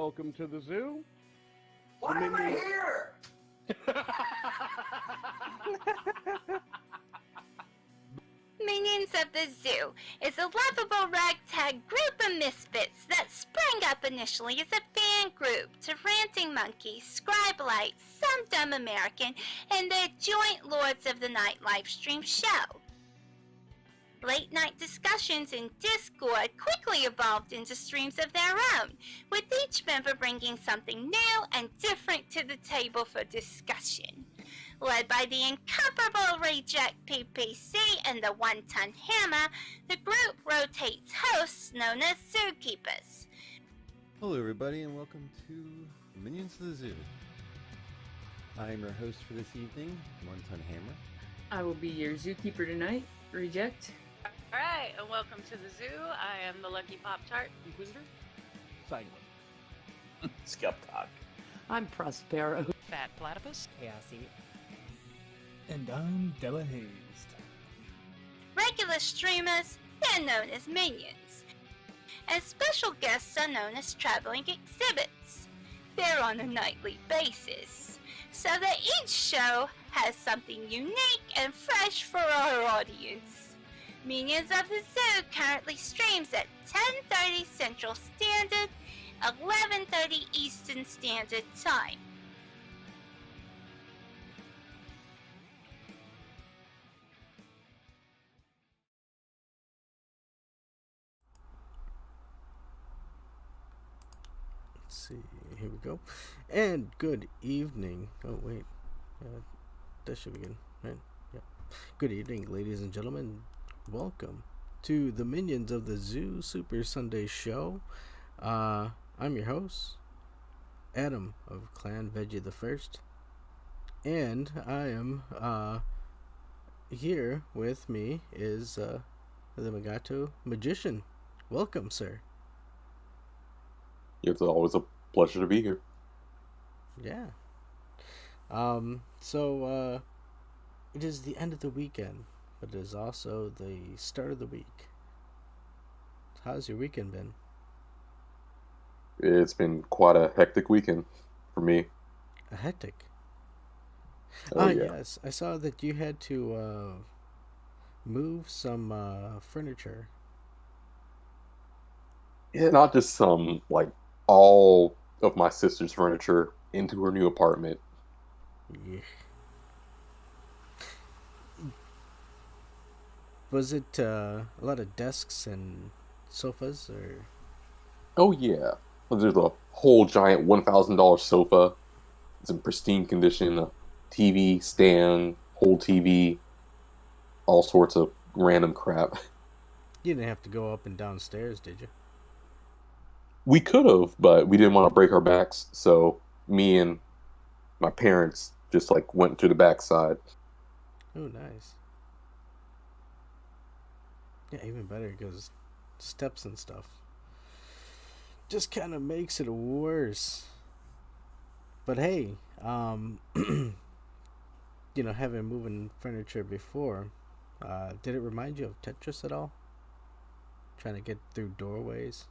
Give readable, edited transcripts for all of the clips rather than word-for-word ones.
welcome to the zoo. Why am I here? Minions of the Zoo is a lovable ragtag group of misfits that sprang up initially as a fan group to Ranting Monkey, Scribe-Light, Some Dumb American, and their joint Lords of the Night livestream show. Late night discussions in Discord quickly evolved into streams of their own, with each member bringing something new and different to the table for discussion. Led by the incomparable Reject PPC and the One-Ton Hammer, the group rotates hosts known as Zookeepers. Hello everybody and welcome to Minions of the Zoo. I am your host for this evening, One-Ton Hammer. I will be your zookeeper tonight, Reject. Alright, and welcome to the zoo. I am the Lucky Pop-Tart Inquisitor. Sanguine. Skep, Tock. I'm Prospero. Fat Platypus. Chaosy. And I'm delahazed. Regular streamers, they're known as minions. And special guests are known as traveling exhibits. They're on a nightly basis, so that each show has something unique and fresh for our audience. Minions of the Zoo currently streams at 10:30 Central Standard, 11:30 Eastern Standard Time. Let's see, here we go. And good evening. Oh, wait. That should be good, right? Yeah. Good evening, ladies and gentlemen. Welcome to the Minions of the Zoo Super Sunday Show. I'm your host, Adam of Clan Veggie the First. And I am, here with me is, TheMegatoMusician. Welcome, sir. It's always a pleasure to be here. Yeah. So, it is the end of the weekend, but it is also the start of the week. How's your weekend been? It's been quite a hectic weekend for me. A hectic? Oh, yeah. Yes. I saw that you had to, move some, furniture. Yeah, not just some, like, all of my sister's furniture into her new apartment. Yeah. Was it a lot of desks and sofas, or? Oh, yeah. There's a whole giant $1,000 sofa. It's in pristine condition. A TV stand, whole TV, all sorts of random crap. You didn't have to go up and downstairs, did you? We could have, but we didn't want to break our backs, so me and my parents just like went to the backside. Oh, nice. Yeah, even better, because steps and stuff just kind of makes it worse. But hey, having moving furniture before, did it remind you of Tetris at all? Trying to get through doorways?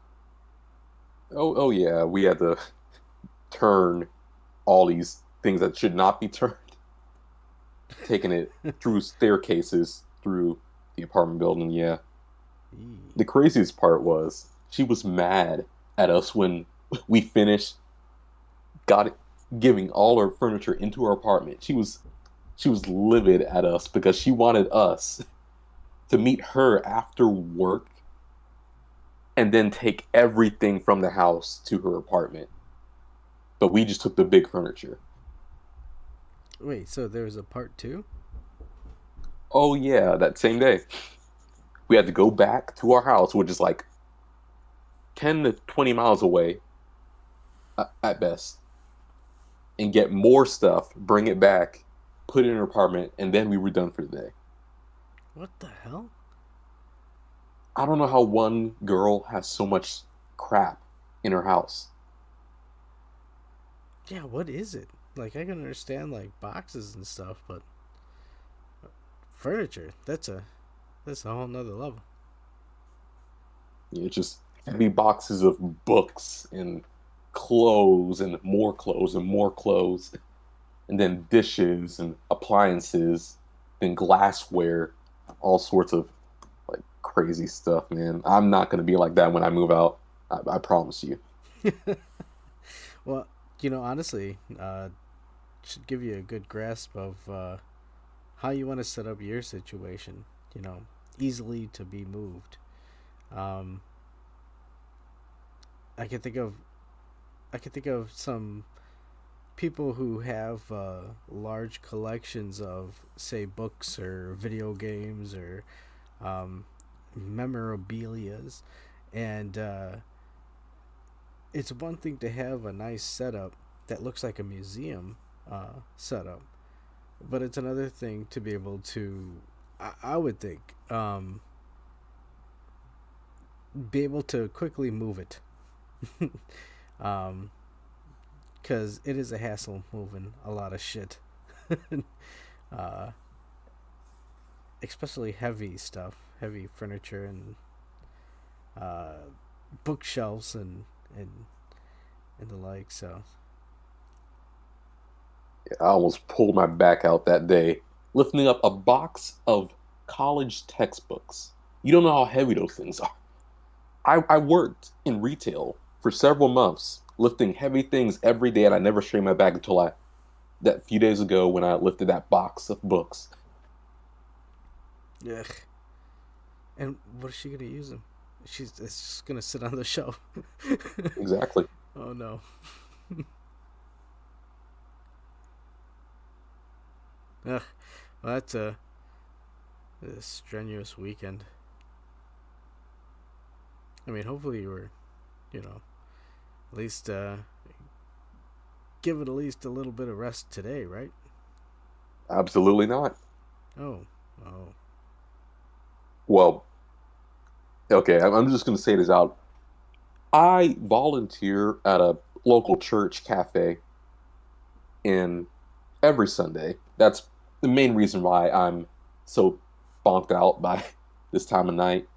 Oh yeah, we had to turn all these things that should not be turned, taking it through staircases through the apartment building. Yeah. The craziest part was she was mad at us when we finished giving all our furniture into our apartment. She was livid at us because she wanted us to meet her after work and then take everything from the house to her apartment. But we just took the big furniture. Wait, so there was a part 2? Oh yeah, that same day. We had to go back to our house, which is like 10 to 20 miles away at best, and get more stuff, bring it back, put it in her apartment, and then we were done for the day. What the hell? I don't know how one girl has so much crap in her house. Yeah, what is it? Like, I can understand, like, boxes and stuff, but furniture, that's a whole nother level. Yeah, it's just heavy boxes of books and clothes and more clothes and more clothes, and then dishes and appliances, then glassware, all sorts of like crazy stuff, man. I'm not gonna be like that when I move out. I promise you. Well, honestly, should give you a good grasp of how you want to set up your situation. Easily to be moved. Um, I can think of some people who have large collections of, say, books or video games or memorabilias, and it's one thing to have a nice setup that looks like a museum setup, but it's another thing to be able to, I would think, be able to quickly move it. Because it is a hassle moving a lot of shit. uh, Especially heavy stuff, heavy furniture and bookshelves and the like. So I almost pulled my back out that day lifting up a box of college textbooks. You don't know how heavy those things are. I worked in retail for several months, lifting heavy things every day, and I never strained my back until that few days ago when I lifted that box of books. ugh. And what is she gonna use them? It's just gonna sit on the shelf. Exactly. Oh no. Ugh. Well, that's a strenuous weekend. I mean, hopefully you were, at least give it at least a little bit of rest today, right? Absolutely not. Oh. Well, okay, I'm just going to say this out. I volunteer at a local church cafe in every Sunday. That's the main reason why I'm so bonked out by this time of night.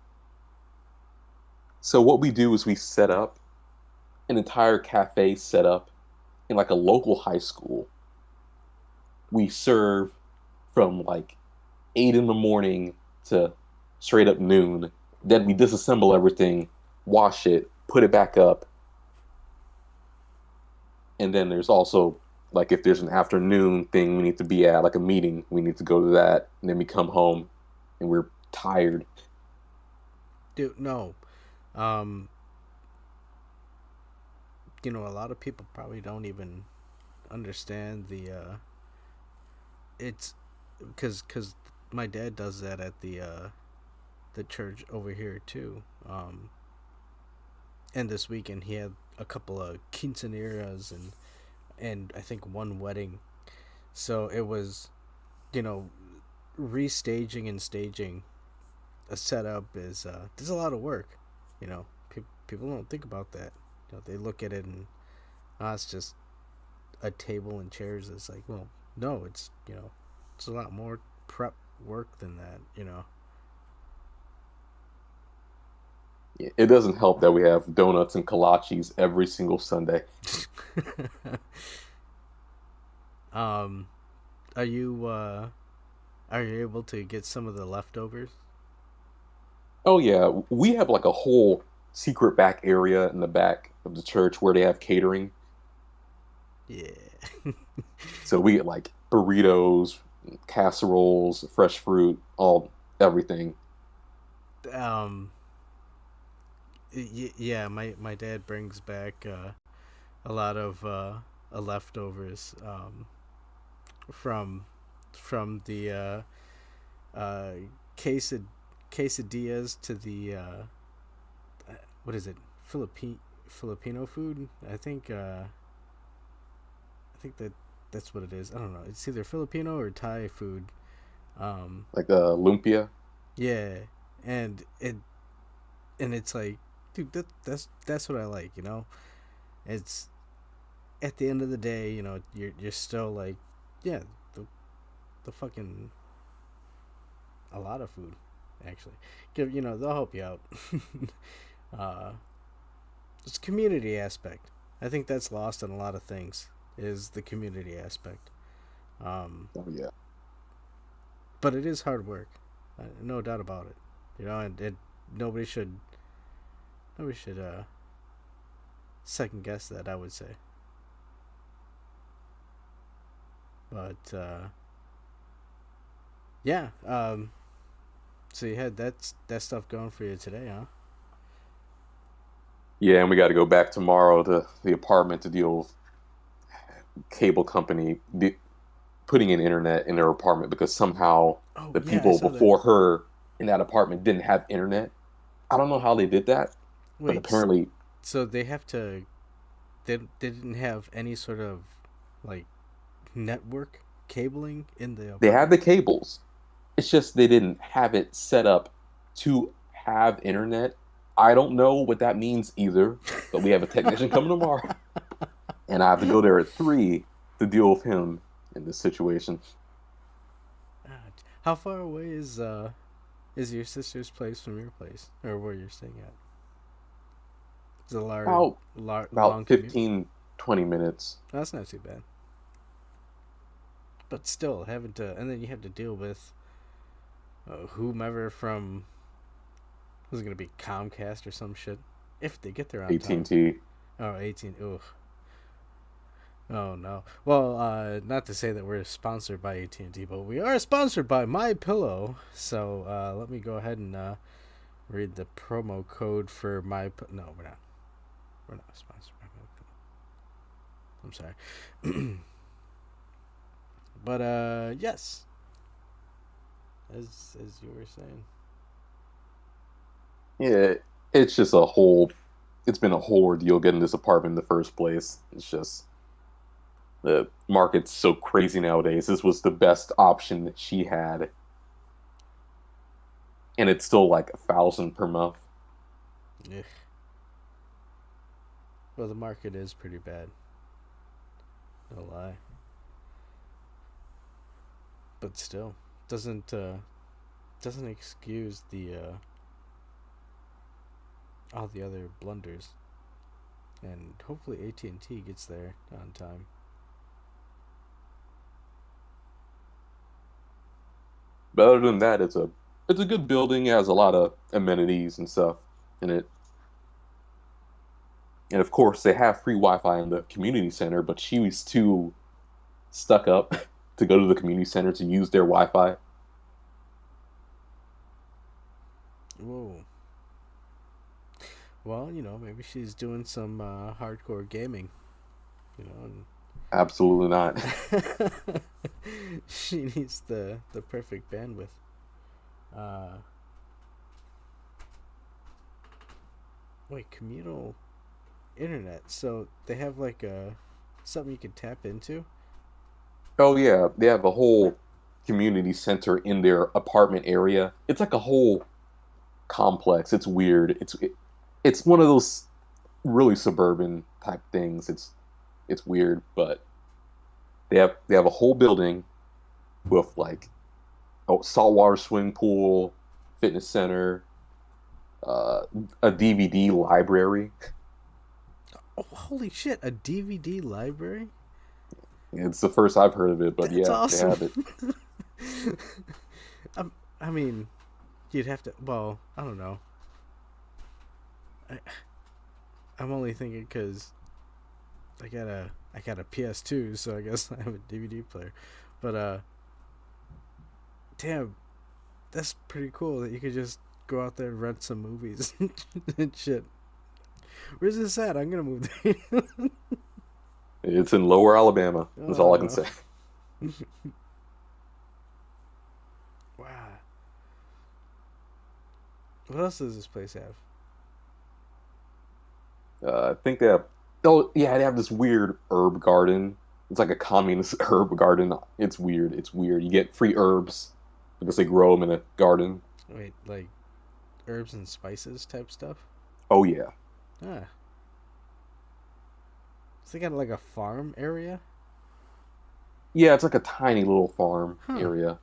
So what we do is we set up an entire cafe set up in like a local high school. We serve from like 8 in the morning to straight up noon. Then we disassemble everything, wash it, put it back up. And then there's also like if there's an afternoon thing we need to be at, like a meeting, we need to go to that. And then we come home and we're tired. Dude, no. Um, a lot of people probably don't even understand it's because my dad does that at the church over here too. And this weekend he had a couple of quinceaneras and I think one wedding. So it was, restaging and staging a setup is there's a lot of work. People don't think about that. They look at it and it's just a table and chairs. It's like, well, no, it's it's a lot more prep work than that. It doesn't help that we have donuts and kolaches every single Sunday. um, are you able to get some of the leftovers? Oh yeah, we have like a whole secret back area in the back of the church where they have catering. Yeah. So we get like burritos, casseroles, fresh fruit, all everything. um. Yeah, my dad brings back a lot of leftovers from the uh, quesad- quesadillas to the what is it, Filipino food. I think that's what it is. I don't know. It's either Filipino or Thai food. Like lumpia. Yeah, and it's like, dude, that's what I like. It's at the end of the day, you're still like, yeah, the fucking a lot of food, actually. They'll help you out. It's a community aspect. I think that's lost in a lot of things, is the community aspect. Oh yeah. But it is hard work, no doubt about it. And nobody should second guess that, I would say. But yeah, so you had that stuff going for you today, huh? Yeah, and we got to go back tomorrow to the apartment to deal with cable company putting in internet in their apartment because somehow Oh the yeah, I people saw before that. her in that apartment didn't have internet. I don't know how they did that, but Wait, apparently so they have to? They didn't have any sort of like network cabling in the they had the apartment. cables. It's just they didn't have it set up to have internet. I don't know what that means either, but we have a technician coming tomorrow, and I have to go there at 3 to deal with him in this situation. How far away is your sister's place from your place, or where you're staying at? It's a About long about commute. 15, 20 minutes. That's not too bad. But still, having to, and then you have to deal with whomever from, who's it gonna be, Comcast or some shit, if they get there on time. AT&T. Oh, 18. Ugh. Oh no. Well, not to say that we're sponsored by AT&T, but we are sponsored by My Pillow. So let me go ahead and read the promo code for No, we're not. We're not sponsored by My Pillow. I'm sorry. But yes, as you were saying. Yeah, it's been a whole ordeal getting this apartment in the first place. It's just the market's so crazy nowadays. This was the best option that she had, and it's still like 1,000 per month. Ugh. Well, the market is pretty bad. No lie. But still, doesn't excuse the all the other blunders. And hopefully AT&T gets there on time. But other than that, it's a good building. It has a lot of amenities and stuff in it. And of course, they have free Wi-Fi in the community center, but she was too stuck up to go to the community center to use their Wi-Fi. Whoa. Well, maybe she's doing some hardcore gaming. And Absolutely not. she needs the perfect bandwidth. Uh, Wait, communal internet. So they have like something you can tap into. Oh yeah, they have a whole community center in their apartment area. It's like a whole complex. It's weird. It's one of those really suburban type things. It's weird, but they have a whole building with like a saltwater swimming pool, fitness center, uh, a DVD library. Oh, holy shit! A DVD library. It's the first I've heard of it, but That's yeah, they awesome. have it. I mean, you'd have to. Well, I don't know. I'm only thinking because I got a PS2, so I guess I have a DVD player. But damn, that's pretty cool that you could just go out there and rent some movies and shit. Where's this at? I'm gonna move there. It's in Lower Alabama. That's all I can Oh. say. Wow. What else does this place have? I think they have. Oh yeah, they have this weird herb garden. It's like a communist herb garden. It's weird. It's weird. You get free herbs because they grow them in a garden. Wait, like herbs and spices type stuff? Oh yeah. Ah. So they got like a farm area? Yeah, it's like a tiny little farm Huh. area.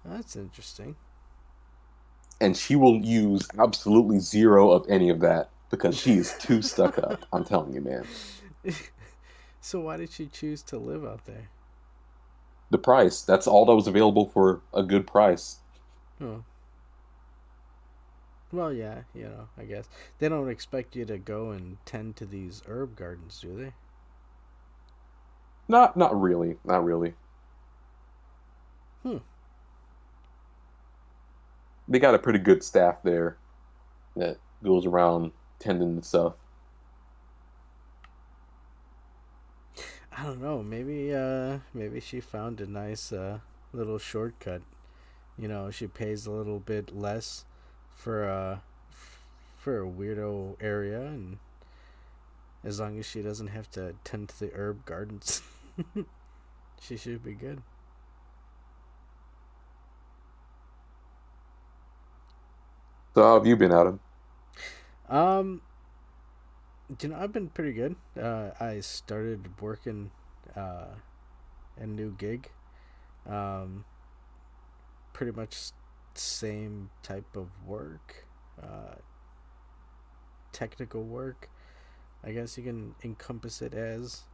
That's interesting. And she will use absolutely zero of any of that. because she's too stuck up. I'm telling you, man. So why did she choose to live out there? The price. That's all that was available for a good price. Oh. Well, yeah, I guess. They don't expect you to go and tend to these herb gardens, do they? Not really. Not really. Hmm. They got a pretty good staff there that goes around tending the stuff. I don't know. Maybe she found a nice little shortcut. She pays a little bit less for for a weirdo area, and as long as she doesn't have to tend to the herb gardens, she should be good. So how have you been, Adam? Um, I've been pretty good. I started working a new gig. Um, Pretty much same type of work. Technical work, I guess you can encompass it as.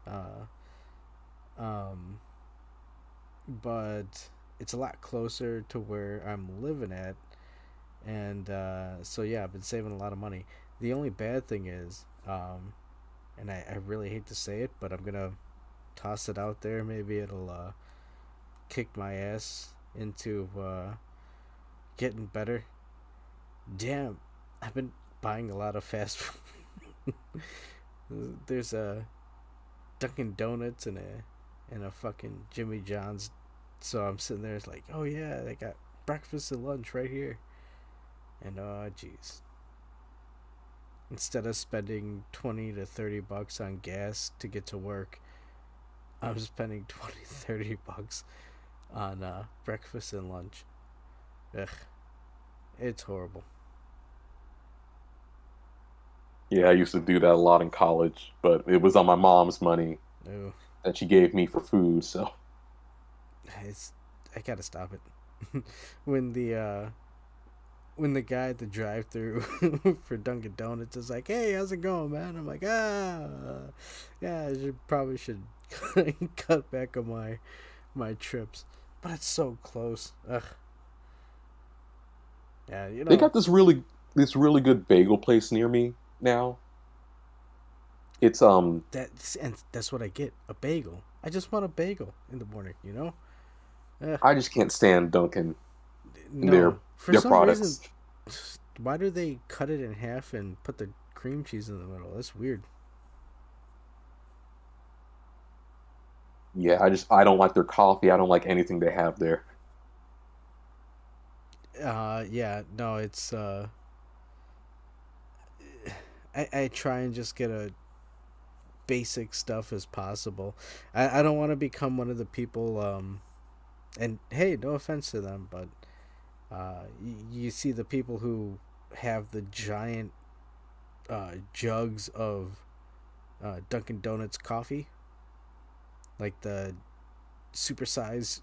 But it's a lot closer to where I'm living at, and so yeah, I've been saving a lot of money. The only bad thing is, and I really hate to say it, but I'm gonna toss it out there. Maybe it'll kick my ass into getting better. Damn, I've been buying a lot of fast food. There's a Dunkin' Donuts and a fucking Jimmy John's, so I'm sitting there. It's like, oh yeah, they got breakfast and lunch right here, and oh jeez. Instead of spending $20 to $30 on gas to get to work, I'm spending $20 to $30 on breakfast and lunch. Ugh, it's horrible. Yeah, I used to do that a lot in college, but it was on my mom's money No, that she gave me for food, so I gotta stop it. when the guy at the drive-through for Dunkin' Donuts is like, "Hey, how's it going, man?" I'm like, yeah, I probably should cut back on my trips, but it's so close. Ugh. Yeah, they got this really good bagel place near me now. It's that's what I get, a bagel. I just want a bagel in the morning, Ugh. I just can't stand Dunkin' and No, for their some products. reason, why do they cut it in half and put the cream cheese in the middle? That's weird. Yeah, I don't like their coffee. I don't like anything they have there. Yeah, no, it's I try and just get a basic stuff as possible. I don't want to become one of the people and hey, no offense to them, but you see the people who have the giant jugs of Dunkin' Donuts coffee, like the supersized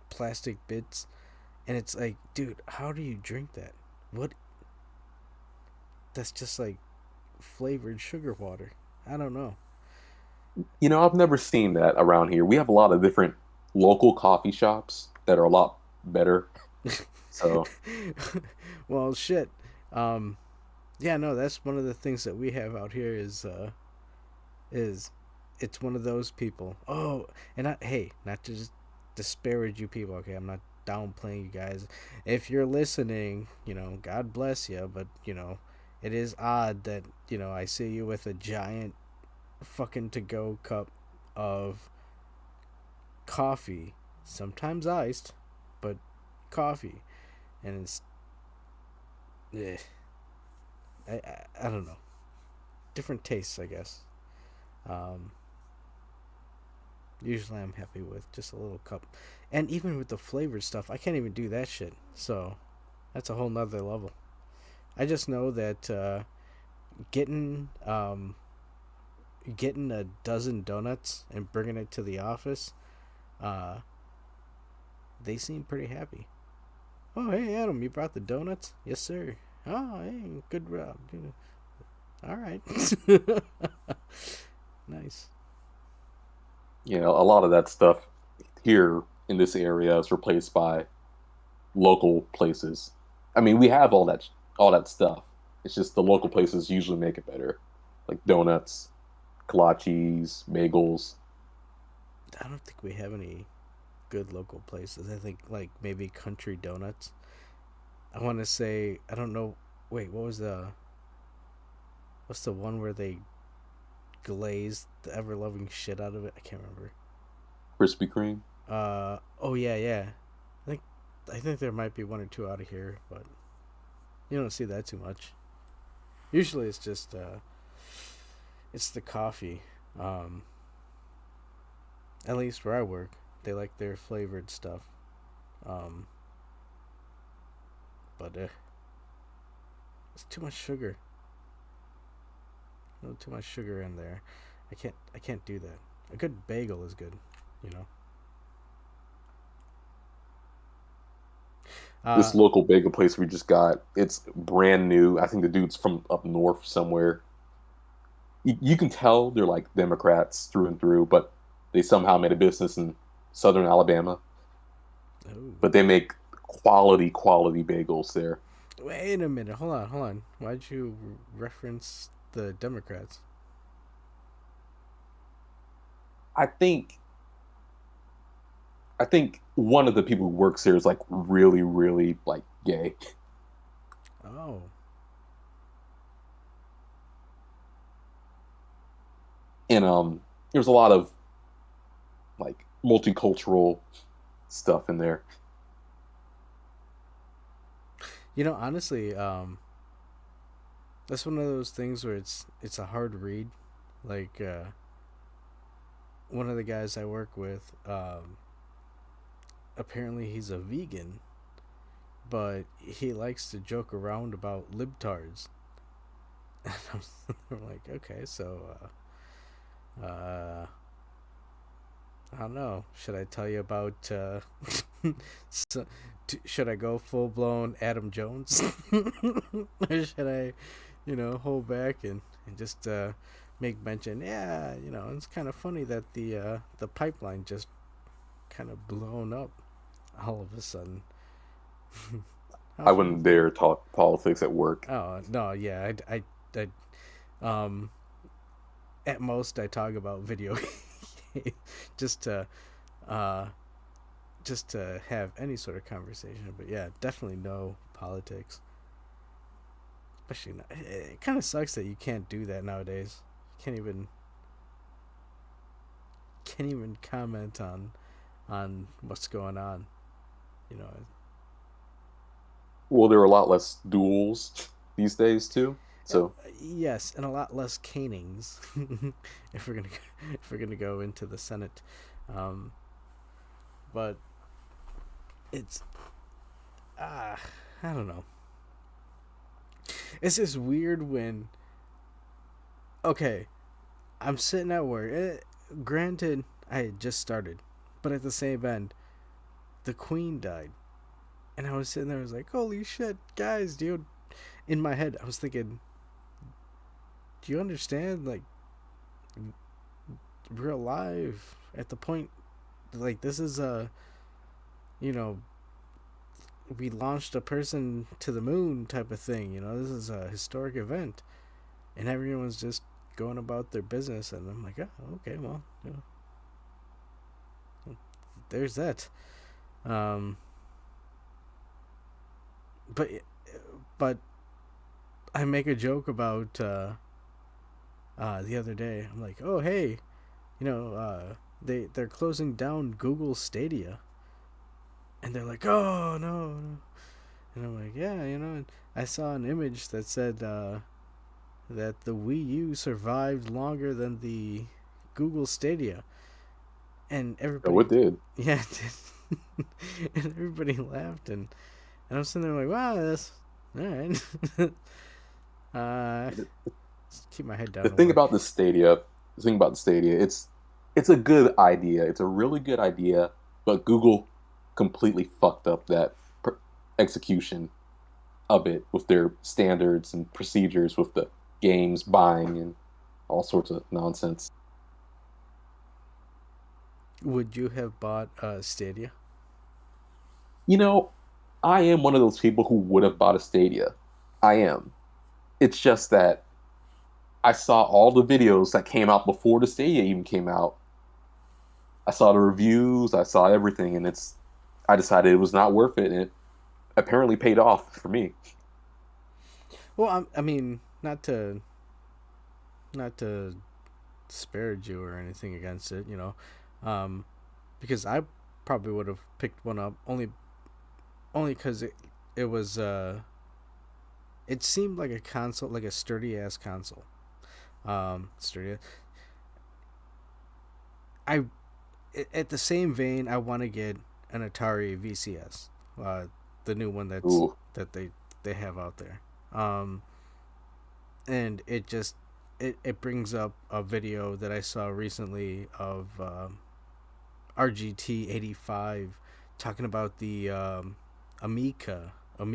plastic bits, and it's like, dude, how do you drink that? What? That's just like flavored sugar water. I don't know. I've never seen that around here. We have a lot of different local coffee shops that are a lot better. So, Well, shit. Yeah, no, that's one of the things that we have out here is it's one of those people. Oh, and hey, not to just disparage you people. Okay, I'm not downplaying you guys. If you're listening, God bless you. But it is odd that I see you with a giant fucking to-go cup of coffee, sometimes iced, but coffee, and it's I don't know, different tastes, I guess. Usually I'm happy with just a little cup, and even with the flavored stuff, I can't even do that shit, so that's a whole nother level. I just know that getting a dozen donuts and bringing it to the office, they seem pretty happy. Oh, hey, Adam, you brought the donuts? Yes, sir. Oh, hey, good job. All right. Nice. You know, a lot of that stuff here in this area is replaced by local places. I mean, we have all that stuff. It's just the local places usually make it better, like donuts, kolaches, bagels. I don't think we have any good local places. I think like maybe Country Donuts. I want to say I don't know. Wait, what's the one where they glazed the ever loving shit out of it? I can't remember. Krispy Kreme. Oh yeah. I think there might be one or two out of here, but you don't see that too much. Usually it's just it's the coffee. At least where I work, they like their flavored stuff. But it's too much sugar. A little too much sugar in there. I can't do that. A good bagel is good, you know. This local bagel place we just got, it's brand new. I think the dude's from up north somewhere. You can tell they're like Democrats through and through, but they somehow made a business in southern Alabama. Oh. But they make quality bagels there. Wait a minute. Hold on. Why'd you reference the Democrats? I think one of the people who works here is like really like gay. Oh. And there's a lot of like multicultural stuff in there. You know, honestly, that's one of those things where it's a hard read. Like one of the guys I work with, apparently he's a vegan, but he likes to joke around about libtards. And I'm like, okay, so I don't know. Should I tell you about should I go full blown Adam Jones? Or should I, hold back and just make mention, yeah, it's kind of funny that the pipeline just kind of blown up all of a sudden. I wouldn't dare talk politics at work. Oh, no, yeah, I at most I talk about video just to have any sort of conversation. But yeah, definitely no politics. Especially not, it kind of sucks that you can't do that nowadays. Can't even comment on what's going on. Well, there are a lot less duels these days too. So yes, and a lot less canings if we're gonna go into the Senate, but it's I don't know. It's just weird when I'm sitting at work. Granted, I had just started, but at the same end, the Queen died, and I was sitting there. I was like, "Holy shit, guys, dude!" In my head, I was thinking, do you understand, like, we're alive at the point, like, this is we launched a person to the moon type of thing, this is a historic event, and everyone's just going about their business, and I'm like, oh, okay, well, there's that. But I make a joke about the other day. I'm like, oh hey, they're closing down Google Stadia, and they're like, oh no, and I'm like, yeah, and I saw an image that said that the Wii U survived longer than the Google Stadia, and everybody. Oh, it did. Yeah, it did. And everybody laughed, and I'm sitting there like, wow, that's all right. Just keep my head down. The thing about the Stadia, it's a good idea. It's a really good idea, but Google completely fucked up that execution of it with their standards and procedures with the games buying and all sorts of nonsense. Would you have bought Stadia? You know, I am one of those people who would have bought a Stadia. I am. It's just that I saw all the videos that came out before the Stadia even came out. I saw the reviews, I saw everything, and I decided it was not worth it, and it apparently paid off for me. Well, I mean, not to disparage you or anything against it, because I probably would have picked one up only because it was it seemed like a console, like a sturdy ass console. Sturdy. At the same vein, I want to get an Atari VCS, the new one that they have out there. And it brings up a video that I saw recently of RGT85 talking about the Amico, the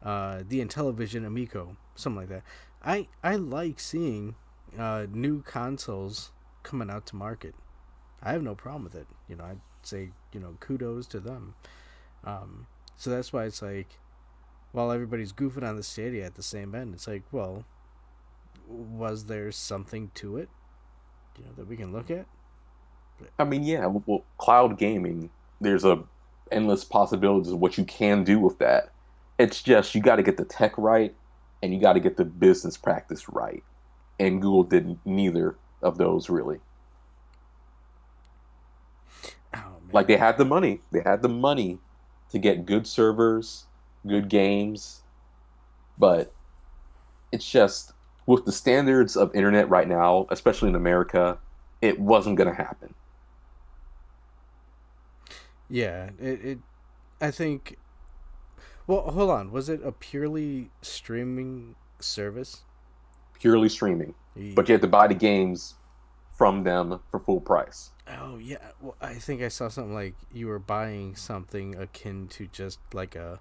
Intellivision Amico, something like that. I like seeing new consoles coming out to market. I have no problem with it. I'd say, kudos to them. So that's why it's like, while everybody's goofing on the Stadia at the same end, it's like, well, was there something to it, that we can look at? I mean, yeah, well, cloud gaming, there's endless possibilities of what you can do with that. It's just, you got to get the tech right, and you got to get the business practice right. And Google did neither of those, really. Oh, man. Like, they had the money. They had the money to get good servers, good games, but it's just, with the standards of internet right now, especially in America, it wasn't going to happen. Yeah, I think. Well, hold on. Was it a purely streaming service? Purely streaming, but you had to buy the games from them for full price. Oh yeah. Well, I think I saw something like you were buying something akin to just like a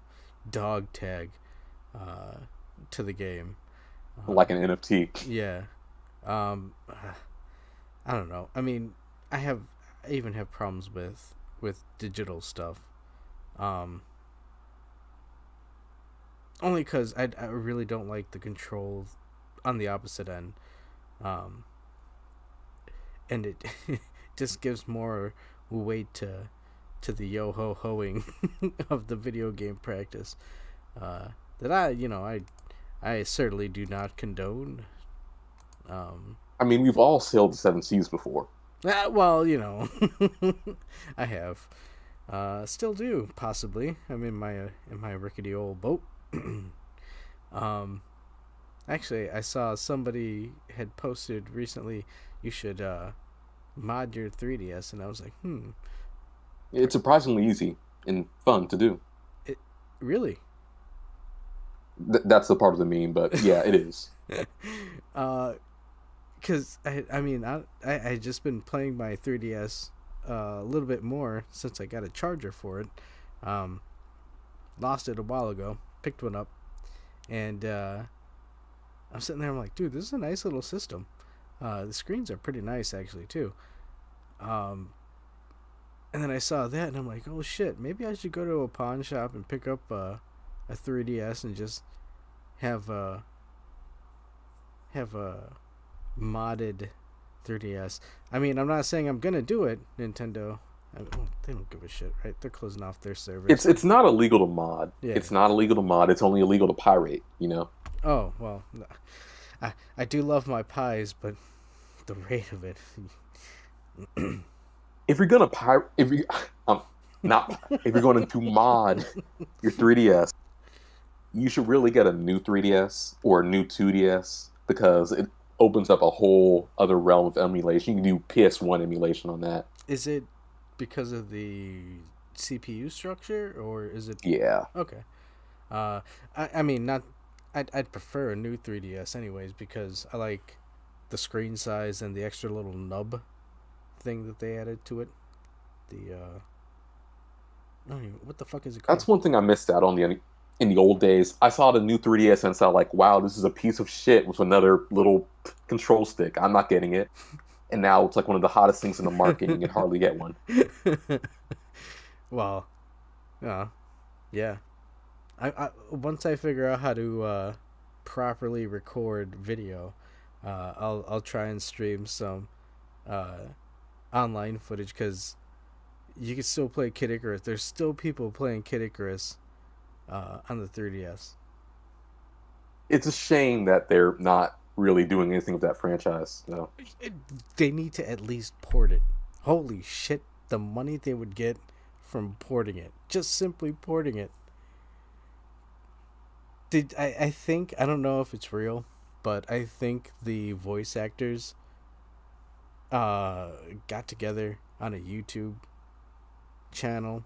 dog tag, to the game. Like an NFT. Yeah. I don't know. I mean, I even have problems with digital stuff. Only because I really don't like the control on the opposite end. And it just gives more weight to the yo-ho-hoing of the video game practice. That I certainly do not condone. I mean, we've all sailed the seven seas before. Well, I have. Still do, possibly. I'm in my rickety old boat. Actually, I saw somebody had posted recently, you should mod your 3DS, and I was like, It's surprisingly easy and fun to do. Really? That's the part of the meme, but yeah, it is. Because I just been playing my 3DS a little bit more since I got a charger for it. Lost it a while ago, picked one up, and I'm sitting there. I'm like, dude, this is a nice little system. The screens are pretty nice actually too. And then I saw that, and I'm like, oh shit, maybe I should go to a pawn shop and pick up a 3DS and just have a modded 3DS. I mean, I'm not saying I'm gonna do it, Nintendo. They don't give a shit, right? They're closing off their servers. It's not illegal to mod. Yeah. It's not illegal to mod. It's only illegal to pirate. Oh well, I do love my pies, but the rate of it. If you're gonna if you're going to mod your 3DS, you should really get a new 3DS or a new 2DS, because it opens up a whole other realm of emulation. You can do PS1 emulation on that. Is it because of the CPU structure, or is it? Yeah. Okay. I mean, not. I'd prefer a new 3DS anyways, because I like the screen size and the extra little nub thing that they added to it. What the fuck is it called? That's one thing I missed out on in the old days, I saw the new 3DS and saw like, wow, this is a piece of shit with another little control stick. I'm not getting it. And now it's like one of the hottest things in the market, and you can hardly get one. Well, yeah. I once I figure out how to properly record video, I'll try and stream some online footage, because you can still play Kid Icarus. There's still people playing Kid Icarus on the 3DS. It's a shame that they're not really doing anything with that franchise. So. They need to at least port it. Holy shit, the money they would get from porting it. Just simply porting it. I think, I don't know if it's real, but I think the voice actors got together on a YouTube channel.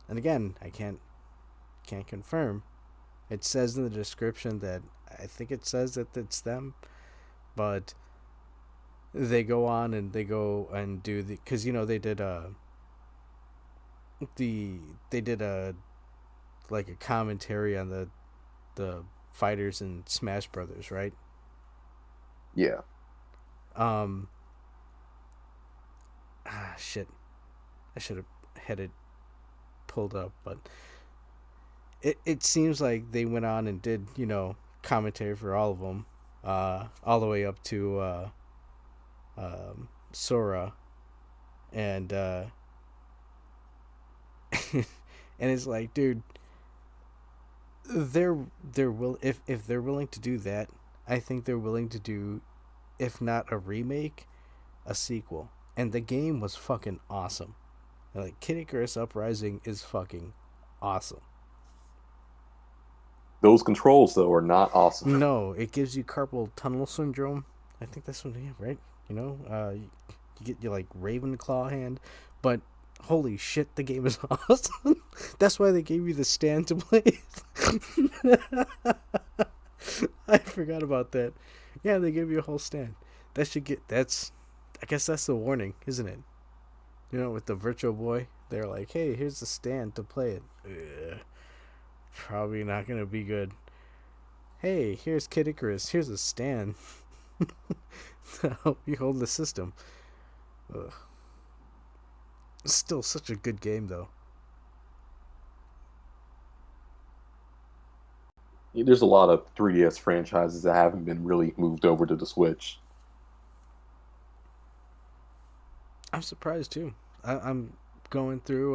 And again, I can't confirm. It says in the description that I think it says that it's them, but they go on and they go and do the, because they did like a commentary on the fighters in Smash Brothers, right? Yeah. Shit. I should have had it pulled up, but it seems like they went on and did, commentary for all of them, all the way up to Sora, and and it's like, dude, if they're willing to do that, I think they're willing to do, if not a remake, a sequel. And the game was fucking awesome. Like, Kid Icarus Uprising is fucking awesome. Those controls, though, are not awesome. No, it gives you carpal tunnel syndrome. I think that's what they have, right? You get your, like, Ravenclaw hand. But, holy shit, the game is awesome. That's why they gave you the stand to play. I forgot about that. Yeah, they gave you a whole stand. I guess that's the warning, isn't it? With the Virtual Boy, they're like, hey, here's the stand to play it. Ugh. Probably not going to be good. Hey, here's Kid Icarus. Here's a stand to help you hold the system. Ugh. It's still such a good game, though. There's a lot of 3DS franchises that haven't been really moved over to the Switch. I'm surprised, too. I'm going through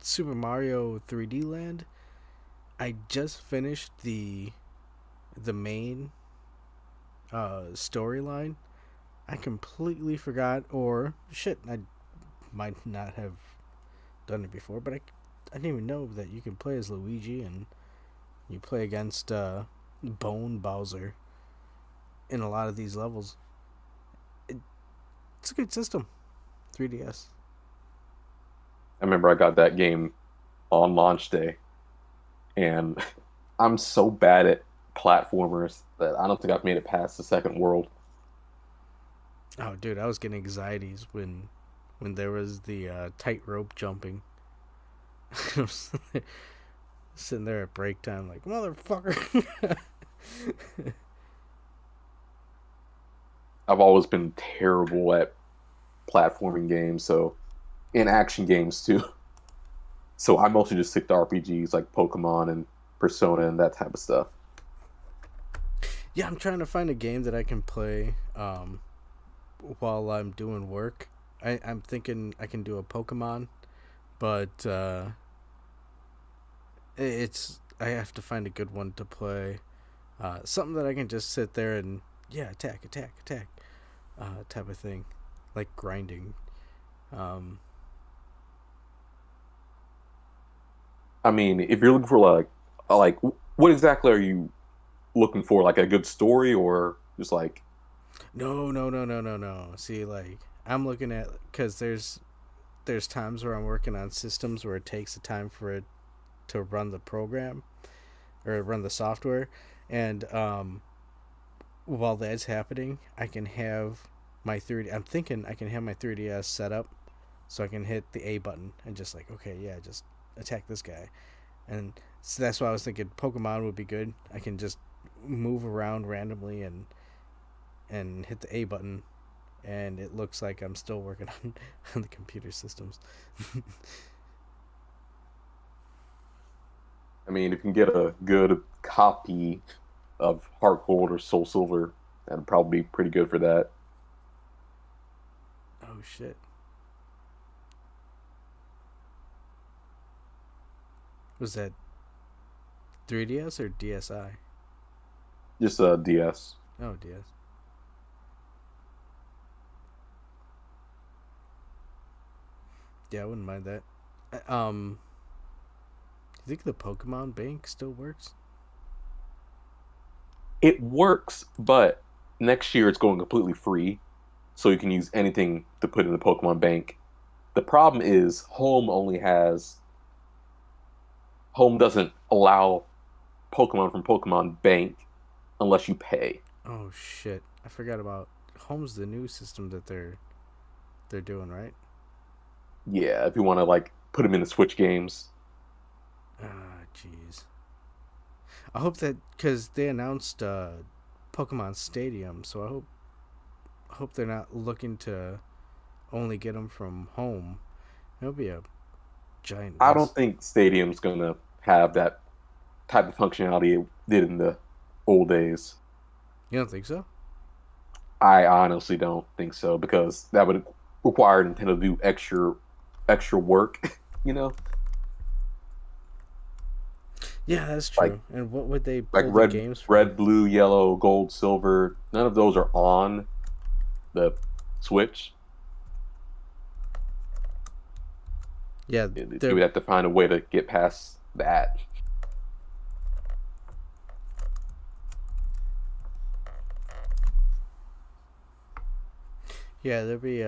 Super Mario 3D Land. I just finished the main storyline. I completely forgot, or shit, I might not have done it before, but I didn't even know that you can play as Luigi and you play against Bone Bowser in a lot of these levels. It's a good system. 3DS. I remember I got that game on launch day, and I'm so bad at platformers that I don't think I've made it past the second world. Oh, dude, I was getting anxieties when there was the tightrope jumping. I was sitting there at break time like, motherfucker. I've always been terrible at platforming games, so in action games too. So I mostly just stick to RPGs like Pokemon and Persona and that type of stuff. Yeah, I'm trying to find a game that I can play while I'm doing work. I'm thinking I can do a Pokemon, but I have to find a good one to play. Something that I can just sit there and attack, type of thing, like grinding. I mean, if you're looking for like what exactly are you looking for? Like a good story or just like? No. See, like, I'm looking at, because there's times where I'm working on systems where it takes the time for it to run the program or run the software, and while that's happening, I can have my 3D. I'm thinking I can have my 3DS set up so I can hit the A button and just like, okay, yeah, just attack this guy. And so that's why I was thinking Pokemon would be good. I can just move around randomly and hit the A button, and it looks like I'm still working on the computer systems. I mean, if you can get a good copy of Heart Gold or Soul Silver, that'd probably be pretty good for that. Oh shit. Was that 3DS or DSi? Just DS. Oh, DS. Yeah, I wouldn't mind that. You think the Pokemon Bank still works? It works, but next year it's going completely free, so you can use anything to put in the Pokemon Bank. The problem is Home doesn't allow Pokemon from Pokemon Bank unless you pay. Oh shit! I forgot about Home's the new system that they're doing, right? Yeah, if you want to like put them in the Switch games. Ah, jeez. I hope that because they announced Pokemon Stadium, so I hope they're not looking to only get them from Home. It'll be a giant I mess. don't think Stadium's gonna have that type of functionality it did in the old days. You don't think so? I honestly don't think so because that would require Nintendo to do extra work, you know? Yeah, that's true. Like- and what would they Like pull red, the games from? red, blue, yellow, gold, silver. None of those are on the Switch. Yeah, You would have to find a way to get past that. yeah, there'd be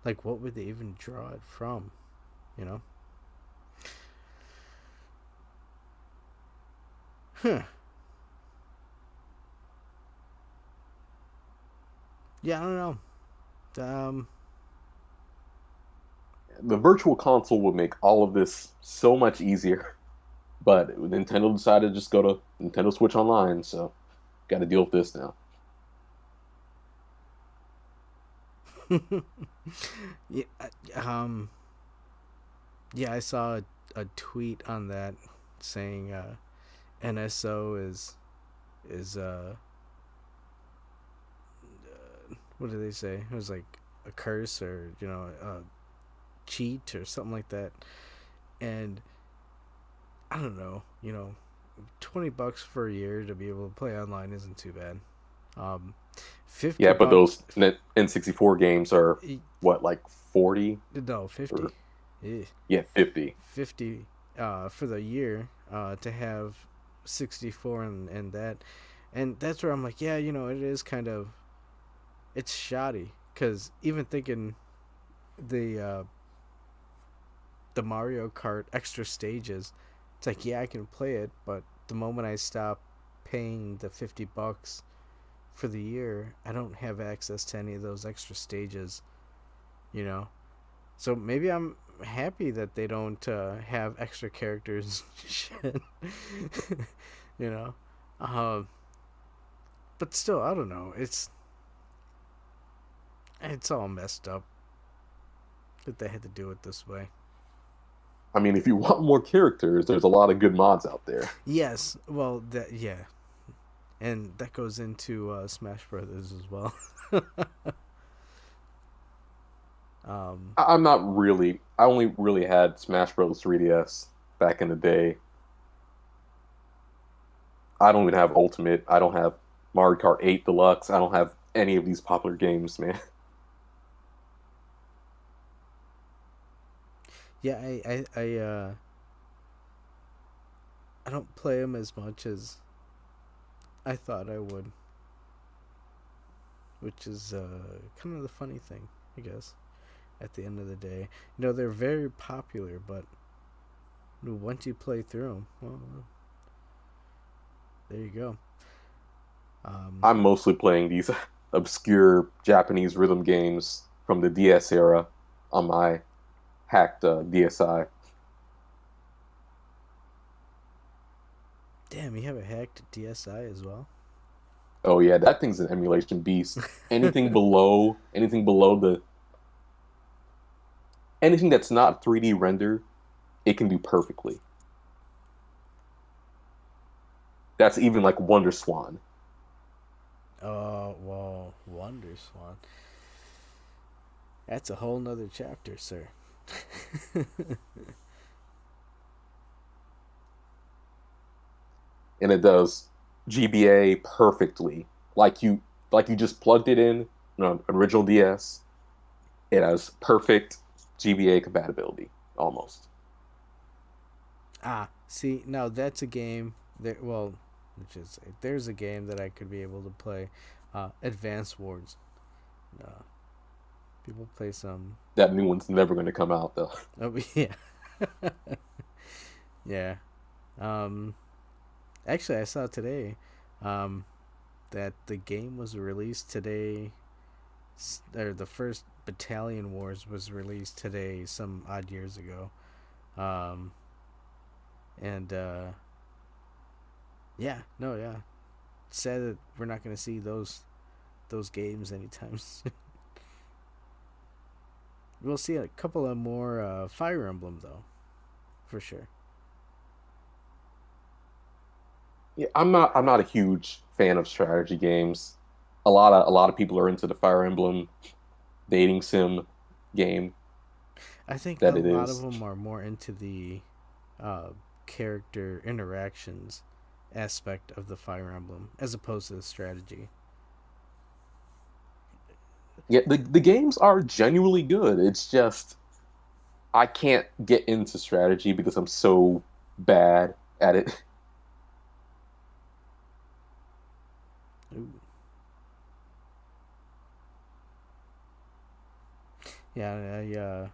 like what would they even draw it from? You know? Huh. Yeah, I don't know. The Virtual Console would make all of this so much easier, but Nintendo decided to just go to Nintendo Switch Online, so got to deal with this now. yeah, yeah, I saw a tweet on that saying NSO is what did they say? It was like a curse or a cheat or something like that. And I don't know, $20 for a year to be able to play online isn't too bad. 50. Yeah, but those N64 games are what, like 40? No, 50. Or- Eh. Yeah, 50. 50 for the year to have 64 and that, and that's where I'm like, yeah, it is kind of, it's shoddy because even thinking the Mario Kart extra stages, it's like, yeah, I can play it, but the moment I stop paying the $50 for the year, I don't have access to any of those extra stages, so maybe I'm happy that they don't have extra characters shit. But still, I don't know, it's all messed up that they had to do it this way. I mean, if you want more characters, there's a lot of good mods out there. Yes, well, yeah, and that goes into Smash Brothers as well. I only really had Smash Bros. 3DS back in the day. I don't even have Ultimate. I don't have Mario Kart 8 Deluxe. I don't have any of these popular games, man. Yeah, I don't play them as much as I thought I would, which is kind of the funny thing, I guess. At the end of the day, they're very popular, but once you play through them, well, there you go. I'm mostly playing these obscure Japanese rhythm games from the DS era on my hacked DSi. Damn, you have a hacked DSi as well? Oh yeah, that thing's an emulation beast. Anything that's not 3D render, it can do perfectly. That's even like Wonder Swan. Oh, well, Wonder Swan. That's a whole nother chapter, sir. And it does GBA perfectly. Like you just plugged it in an original DS. It has perfect GBA compatibility, almost. See, now that's a game that, well, there's a game that I could be able to play. Advance Wars. People play some. That new one's never going to come out, though. Oh, yeah. Yeah. Actually, I saw today that the game was released today, or the first Battalion Wars was released today, some odd years ago. And yeah, no, yeah. Sad that we're not going to see those games anytime soon. We'll see a couple of more Fire Emblem though, for sure. Yeah, I'm not a huge fan of strategy games. A lot of people are into the Fire Emblem dating sim game I think that a it lot of is. them are more into the character interactions aspect of the Fire Emblem as opposed to the strategy. Yeah, the games are genuinely good. It's just I can't get into strategy because I'm so bad at it. Ooh. Yeah,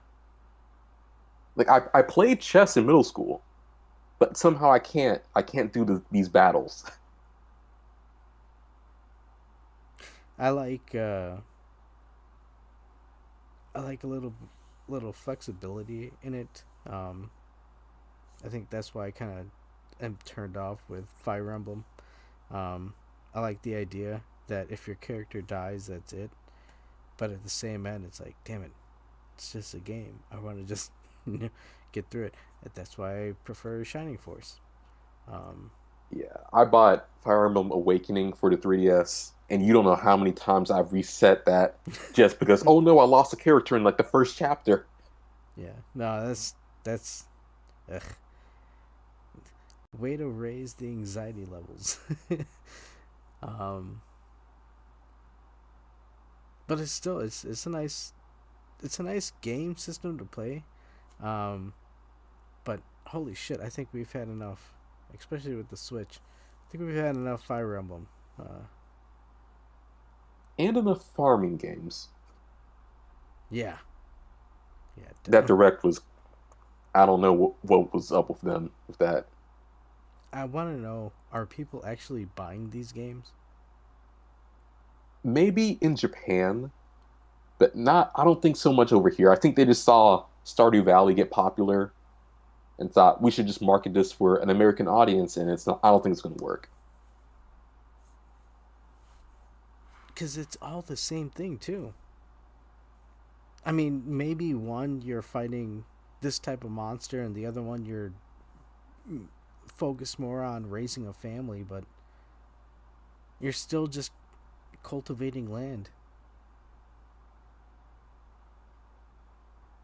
Like I played chess in middle school, but somehow I can't do these battles. I like a little flexibility in it. I think that's why I kind of am turned off with Fire Emblem. I like the idea that if your character dies, that's it. But at the same end, it's like, damn it, it's just a game. I want to just get through it. That's why I prefer Shining Force. Um, Yeah, I bought Fire Emblem Awakening for the 3DS, and you don't know how many times I've reset that just because, oh no, I lost a character in like the first chapter. yeah, no, that's ugh. Way to raise the anxiety levels. um, but it's a nice game system to play. Um, but holy shit, I think we've had enough, especially with the Switch. I think we've had enough Fire Emblem. And enough farming games. Yeah, yeah, That definitely. direct was, I don't know what was up with them with that. I want to know: are people actually buying these games? Maybe in Japan, but not, I don't think so much over here. I think they just saw Stardew Valley get popular and thought we should just market this for an American audience, and it's not, I don't think it's going to work. Because it's all the same thing too. I mean, maybe one you're fighting this type of monster, and the other one you're focused more on raising a family, but you're still just cultivating land.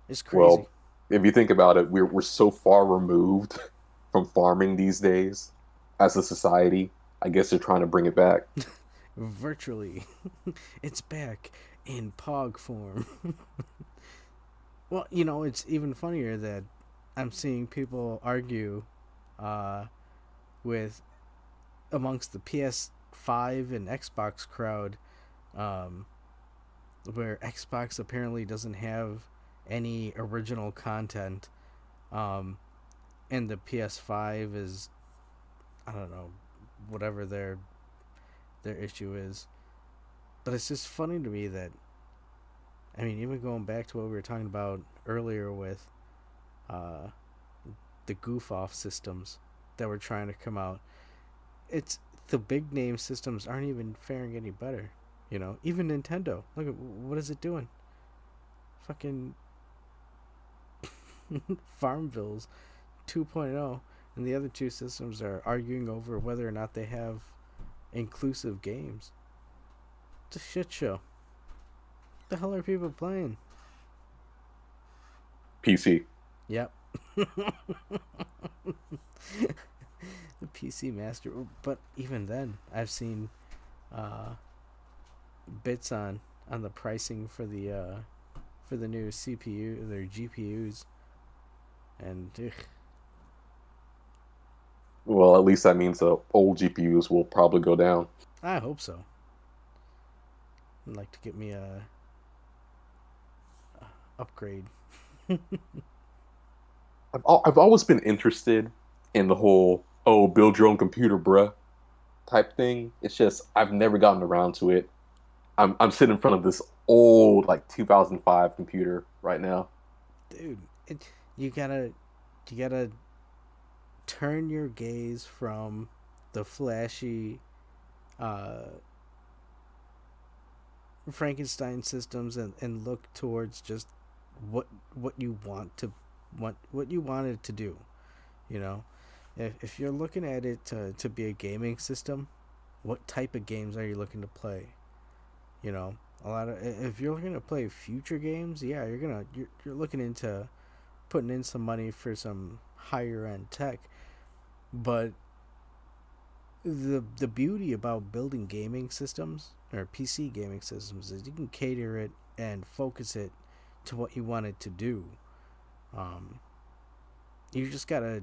It's crazy. Well, if you think about it, we're so far removed from farming these days as a society. I guess they're trying to bring it back. Virtually. It's back in Pog form. Well, it's even funnier that I'm seeing people argue uh, with amongst the PS5 and Xbox crowd, um, where Xbox apparently doesn't have any original content, um, and the PS5 is, I don't know, whatever their issue is. But it's just funny to me that I mean, even going back to what we were talking about earlier with the goof off systems that were trying to come out, it's the big name systems aren't even faring any better. Even Nintendo. Look at what is it doing? Fucking Farmville's 2.0, and the other two systems are arguing over whether or not they have inclusive games. It's a shit show. What the hell are people playing? PC. Yep. The PC Master. But even then, I've seen bits on the pricing for the new CPU, their GPUs, and Well, at least that means the old GPUs will probably go down. I hope so. I'd like to get me a upgrade. I've always been interested in the whole build your own computer, bruh type thing. It's just I've never gotten around to it. I'm sitting in front of this old 2005 computer right now. Dude, you gotta turn your gaze from the flashy Frankenstein systems and look towards just what you want it to do. If you're looking at it to be a gaming system, what type of games are you looking to play? If you're looking to play future games, yeah, you're looking into putting in some money for some higher end tech. But the beauty about building gaming systems or PC gaming systems is you can cater it and focus it to what you want it to do. You just gotta,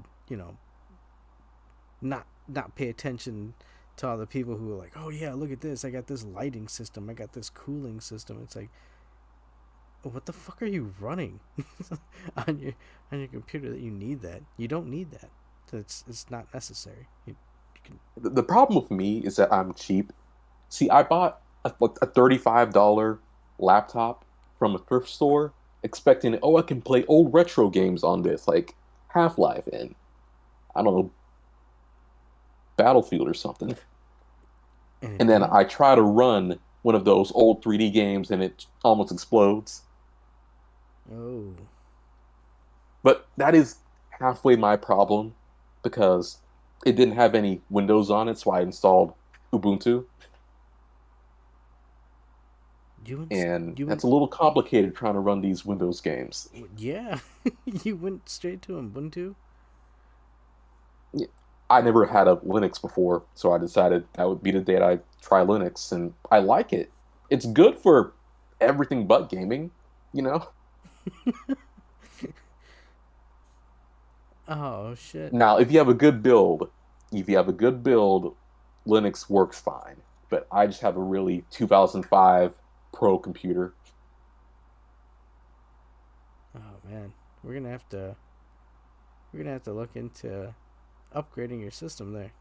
not pay attention to all the people who are like, oh yeah, look at this, I got this lighting system, I got this cooling system. It's like, what the fuck are you running on your computer that you need that? You don't need that. It's not necessary. The problem with me is that I'm cheap. See, I bought a $35 laptop from a thrift store, expecting, I can play old retro games on this, like Half-Life and, I don't know, Battlefield or something. And then I try to run one of those old 3D games and it almost explodes. Oh. But that is halfway my problem because it didn't have any Windows on it, so I installed Ubuntu. That's a little complicated trying to run these Windows games. Yeah. You went straight to Ubuntu? Yeah. I never had a Linux before, so I decided that would be the day I try Linux, and I like it. It's good for everything but gaming, Oh, shit. Now, if you have a good build, Linux works fine. But I just have a really 2005 Pro computer. Oh man, we're gonna have to look into upgrading your system there.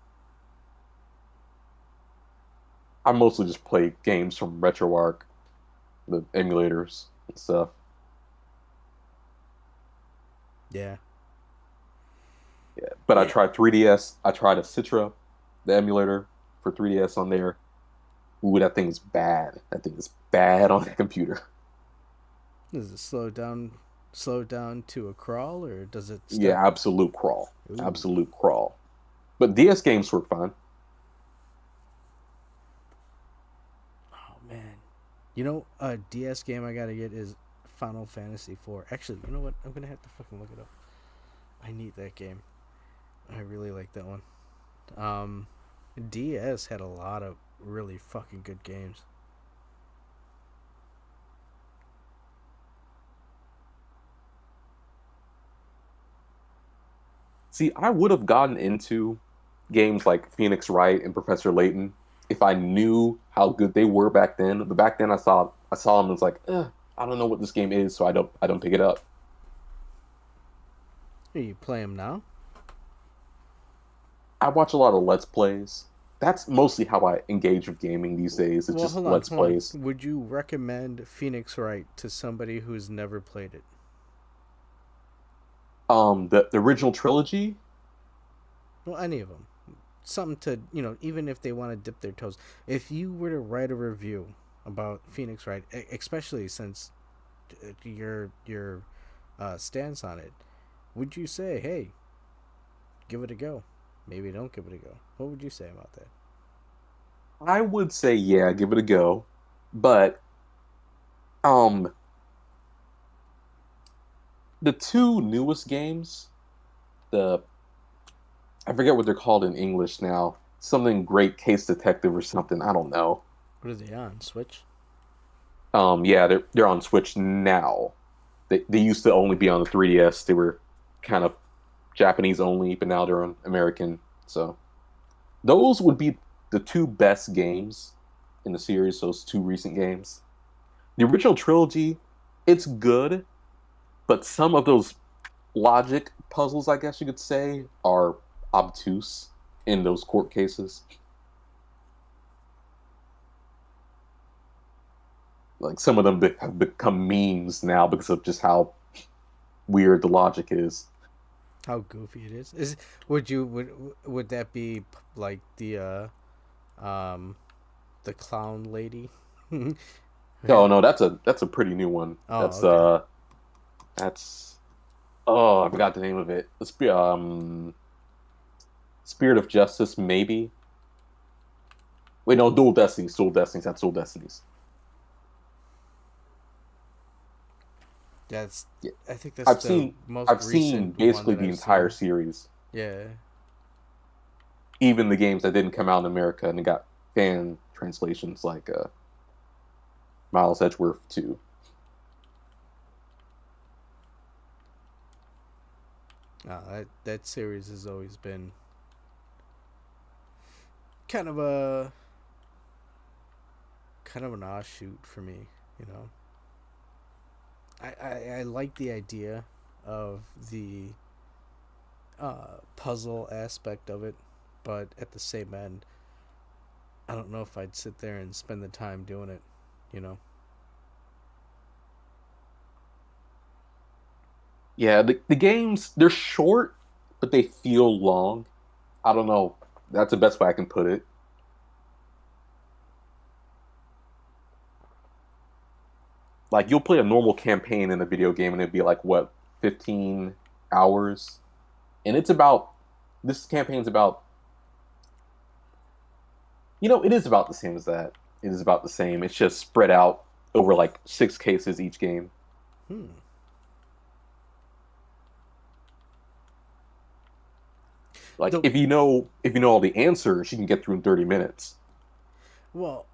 I mostly just play games from RetroArch, the emulators and stuff. Yeah. Yeah, but I tried 3DS. I tried a Citra, the emulator for 3DS on there. Ooh, that thing's bad. That thing is bad on that computer. Does it slow down to a crawl, or does it start? Yeah, absolute crawl. Ooh. Absolute crawl. But DS games work fine. Oh man. A DS game I gotta get is Final Fantasy IV. Actually, you know what? I'm gonna have to fucking look it up. I need that game. I really like that one. DS had a lot of really fucking good games. See, I would have gotten into games like Phoenix Wright and Professor Layton if I knew how good they were back then. But back then I saw them and was like, I don't know what this game is, so I don't pick it up. You play them now? I watch a lot of Let's Plays that's mostly how I engage with gaming these days. It's Well, just hold on, Let's hold on. Plays. Would you recommend Phoenix Wright to somebody who's never played it? The original trilogy. Well, any of them. Something to, even if they want to dip their toes. If you were to write a review about Phoenix Wright, especially since your stance on it, would you say, hey, give it a go? Maybe don't give it a go. What would you say about that? I would say yeah, give it a go, but um, the two newest games, the I forget what they're called in English now. Something Great Case Detective or something. I don't know. What are they on? Switch? Yeah, they're on Switch now. They used to only be on the 3DS. They were kind of Japanese only, but now they're on American. So those would be the two best games in the series. Those two recent games. The original trilogy, it's good, but some of those logic puzzles, I guess you could say, are obtuse in those court cases. Like some of them have become memes now because of just how weird the logic is. How goofy it is. Would that be like the clown lady? Oh no, that's a pretty new one. Oh, That's okay. that's oh, I forgot the name of it. Spirit of Justice, maybe. Wait, no, Dual Destinies. Dual Destinies. That's Dual Destinies. That's Yeah. I think that's I've the seen most I've seen recent one basically that the I've entire seen. series, Yeah. even the games that didn't come out in America and it got fan translations like Miles Edgeworth too. That series has always been kind of a kind of an offshoot for me, you know. I like the idea of the puzzle aspect of it, but at the same end, I don't know if I'd sit there and spend the time doing it, you know. Yeah, the games they're short, but they feel long. I don't know. That's the best way I can put it. Like you'll play a normal campaign in a video game and it'd be like what, 15 hours? And it's about this campaign's about it is about the same as that. It is about the same. It's just spread out over like 6 cases each game. Hmm. Like The if you know all the answers, you can get through in 30 minutes. Well,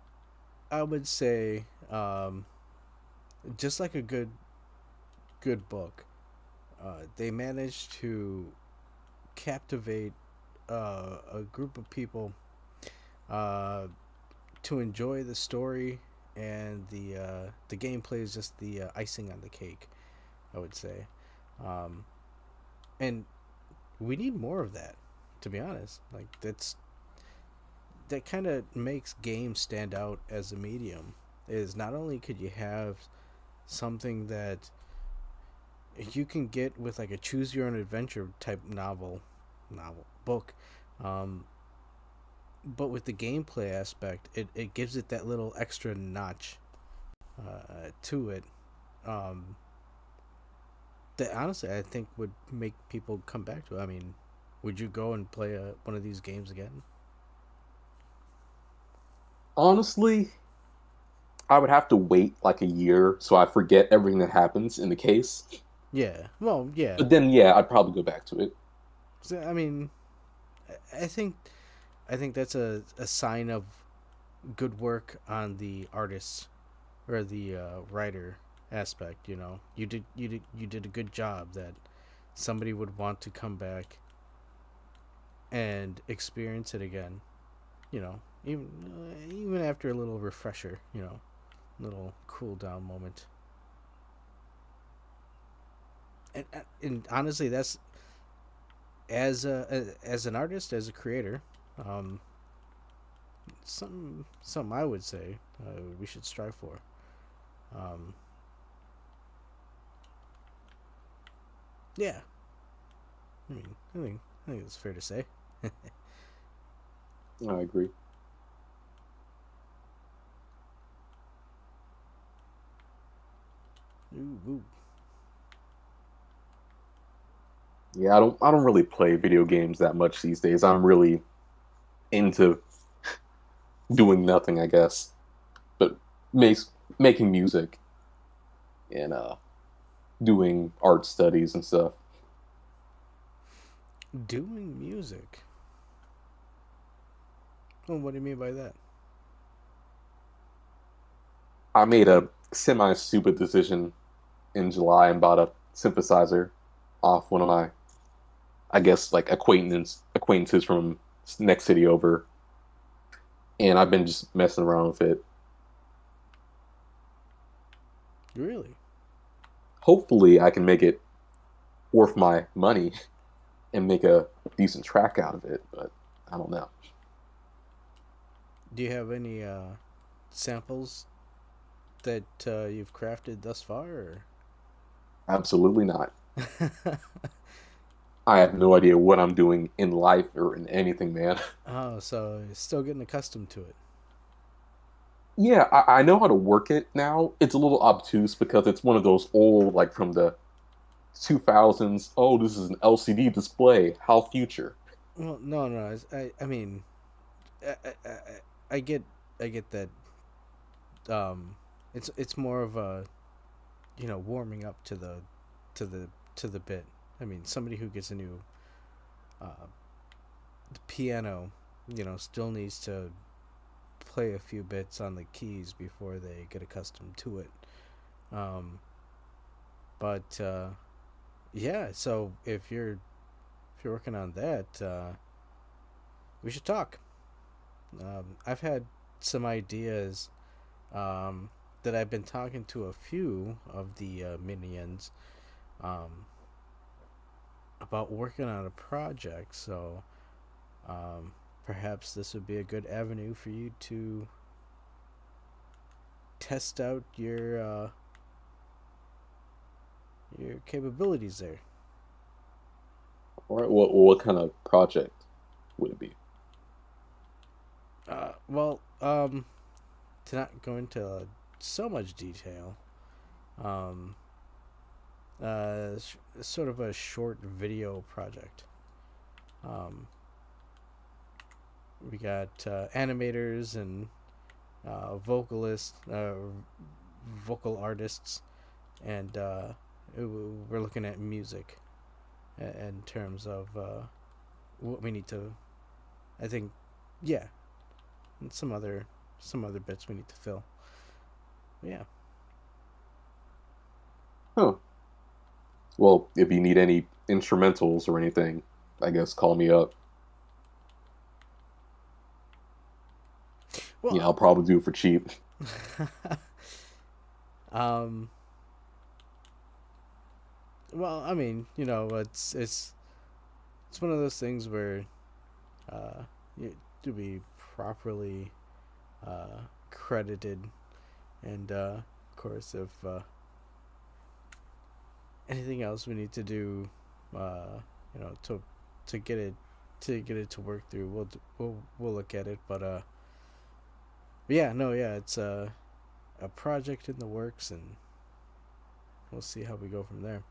I would say just like a good book, they managed to captivate a group of people uh, to enjoy the story, and the gameplay is just the icing on the cake, I would say, and we need more of that. To be honest, like that kind of makes games stand out as a medium. Is not only could you have something that you can get with like a choose your own adventure type novel book, um, but with the gameplay aspect, it gives it that little extra notch to it, um, that honestly I think would make people come back to it. I mean, would you go and play one of these games again? Honestly, I would have to wait like a year so I forget everything that happens in the case. Yeah, well, yeah. But then yeah, I'd probably go back to it. So, I mean, I think that's a sign of good work on the artist or the writer aspect. You know, you did a good job that somebody would want to come back and experience it again. You know, even after a little refresher. You know, little cool down moment. And honestly, that's as an artist, as a creator, um, something I would say we should strive for. Yeah, I mean, I think it's fair to say. I agree. Ooh. Yeah, I don't really play video games that much these days. I'm really into doing nothing, I guess, but makes making music and doing art studies and stuff. Doing music. Well, what do you mean by that? I made a semi-stupid decision in July and bought a synthesizer off one of my, I guess, like acquaintances from next city over, and I've been just messing around with it. Really? Hopefully, I can make it worth my money and make a decent track out of it, but I don't know. Do you have any samples that you've crafted thus far? Absolutely not. I have no idea what I'm doing in life or in anything, man. Oh, so you're still getting accustomed to it. Yeah, I know how to work it now. It's a little obtuse because it's one of those old, like from the 2000s. Oh, this is an LCD display. How future? Well, no. I mean, I, I, I I get that. It's more of a, warming up to the bit. I mean, somebody who gets a new uh, piano, still needs to play a few bits on the keys before they get accustomed to it. Um, but yeah, so if you're working on that, we should talk. I've had some ideas that I've been talking to a few of the minions um, about working on a project. So perhaps this would be a good avenue for you to test out your capabilities there. All right, what kind of project would it be? Well, to not go into so much detail, um, sort of a short video project. Um, we got animators and vocalists, vocal artists, and we're looking at music in terms of what we need to. I think, yeah, and some other bits we need to fill. Yeah. Huh. Well, if you need any instrumentals or anything, I guess call me up. Well, Yeah, I'll probably do it for cheap. um. Well, I mean, it's one of those things where you to be properly credited, and of course, if anything else we need to do, to get it to work through, we'll look at it. But yeah, no, yeah, it's a project in the works, and we'll see how we go from there.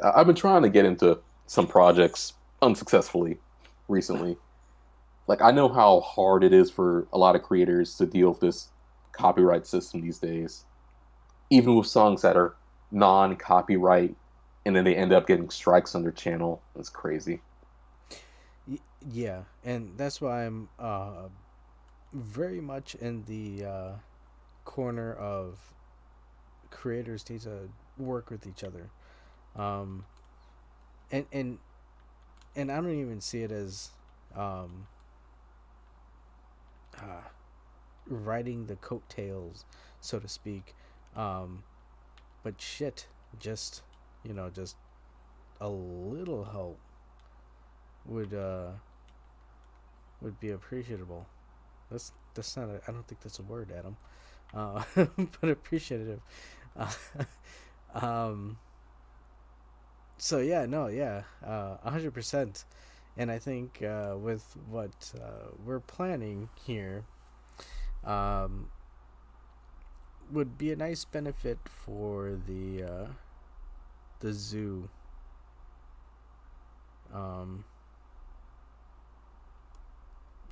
I've been trying to get into some projects unsuccessfully recently. Like, I know how hard it is for a lot of creators to deal with this copyright system these days, even with songs that are non-copyright, and then they end up getting strikes on their channel. It's crazy. Yeah, and that's why I'm very much in the corner of creators need to work with each other, um, and I don't even see it as um, uh, riding the coattails, so to speak. Um, but shit, just just a little help would would be appreciable. That's not I don't think that's a word, Adam. But appreciative. Uh, um. So yeah, no, yeah, 100%. And I think with what we're planning here, would be a nice benefit for the zoo.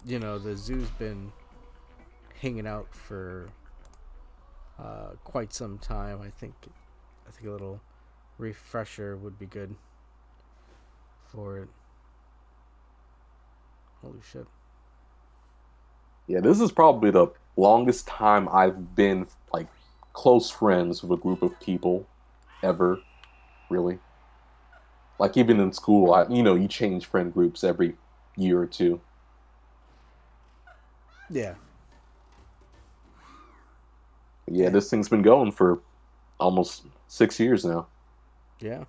The zoo's been hanging out for quite some time. I think a little refresher would be good for it. Holy shit. Yeah, this is probably the longest time I've been like close friends with a group of people ever, really. Like even in school, you change friend groups every year or two. Yeah. Yeah, this thing's been going for almost 6 years now. Yeah.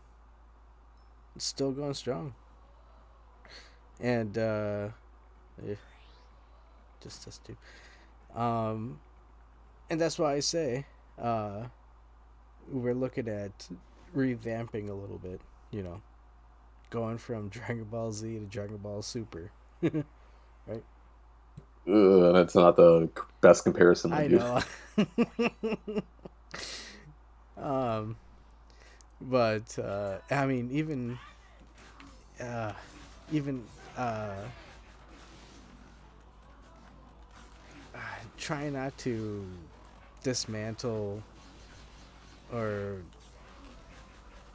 It's still going strong. And yeah, just us two. And that's why I say we're looking at revamping a little bit, going from Dragon Ball Z to Dragon Ball Super. Right? That's not the best comparison. I know. But I mean, even try not to dismantle or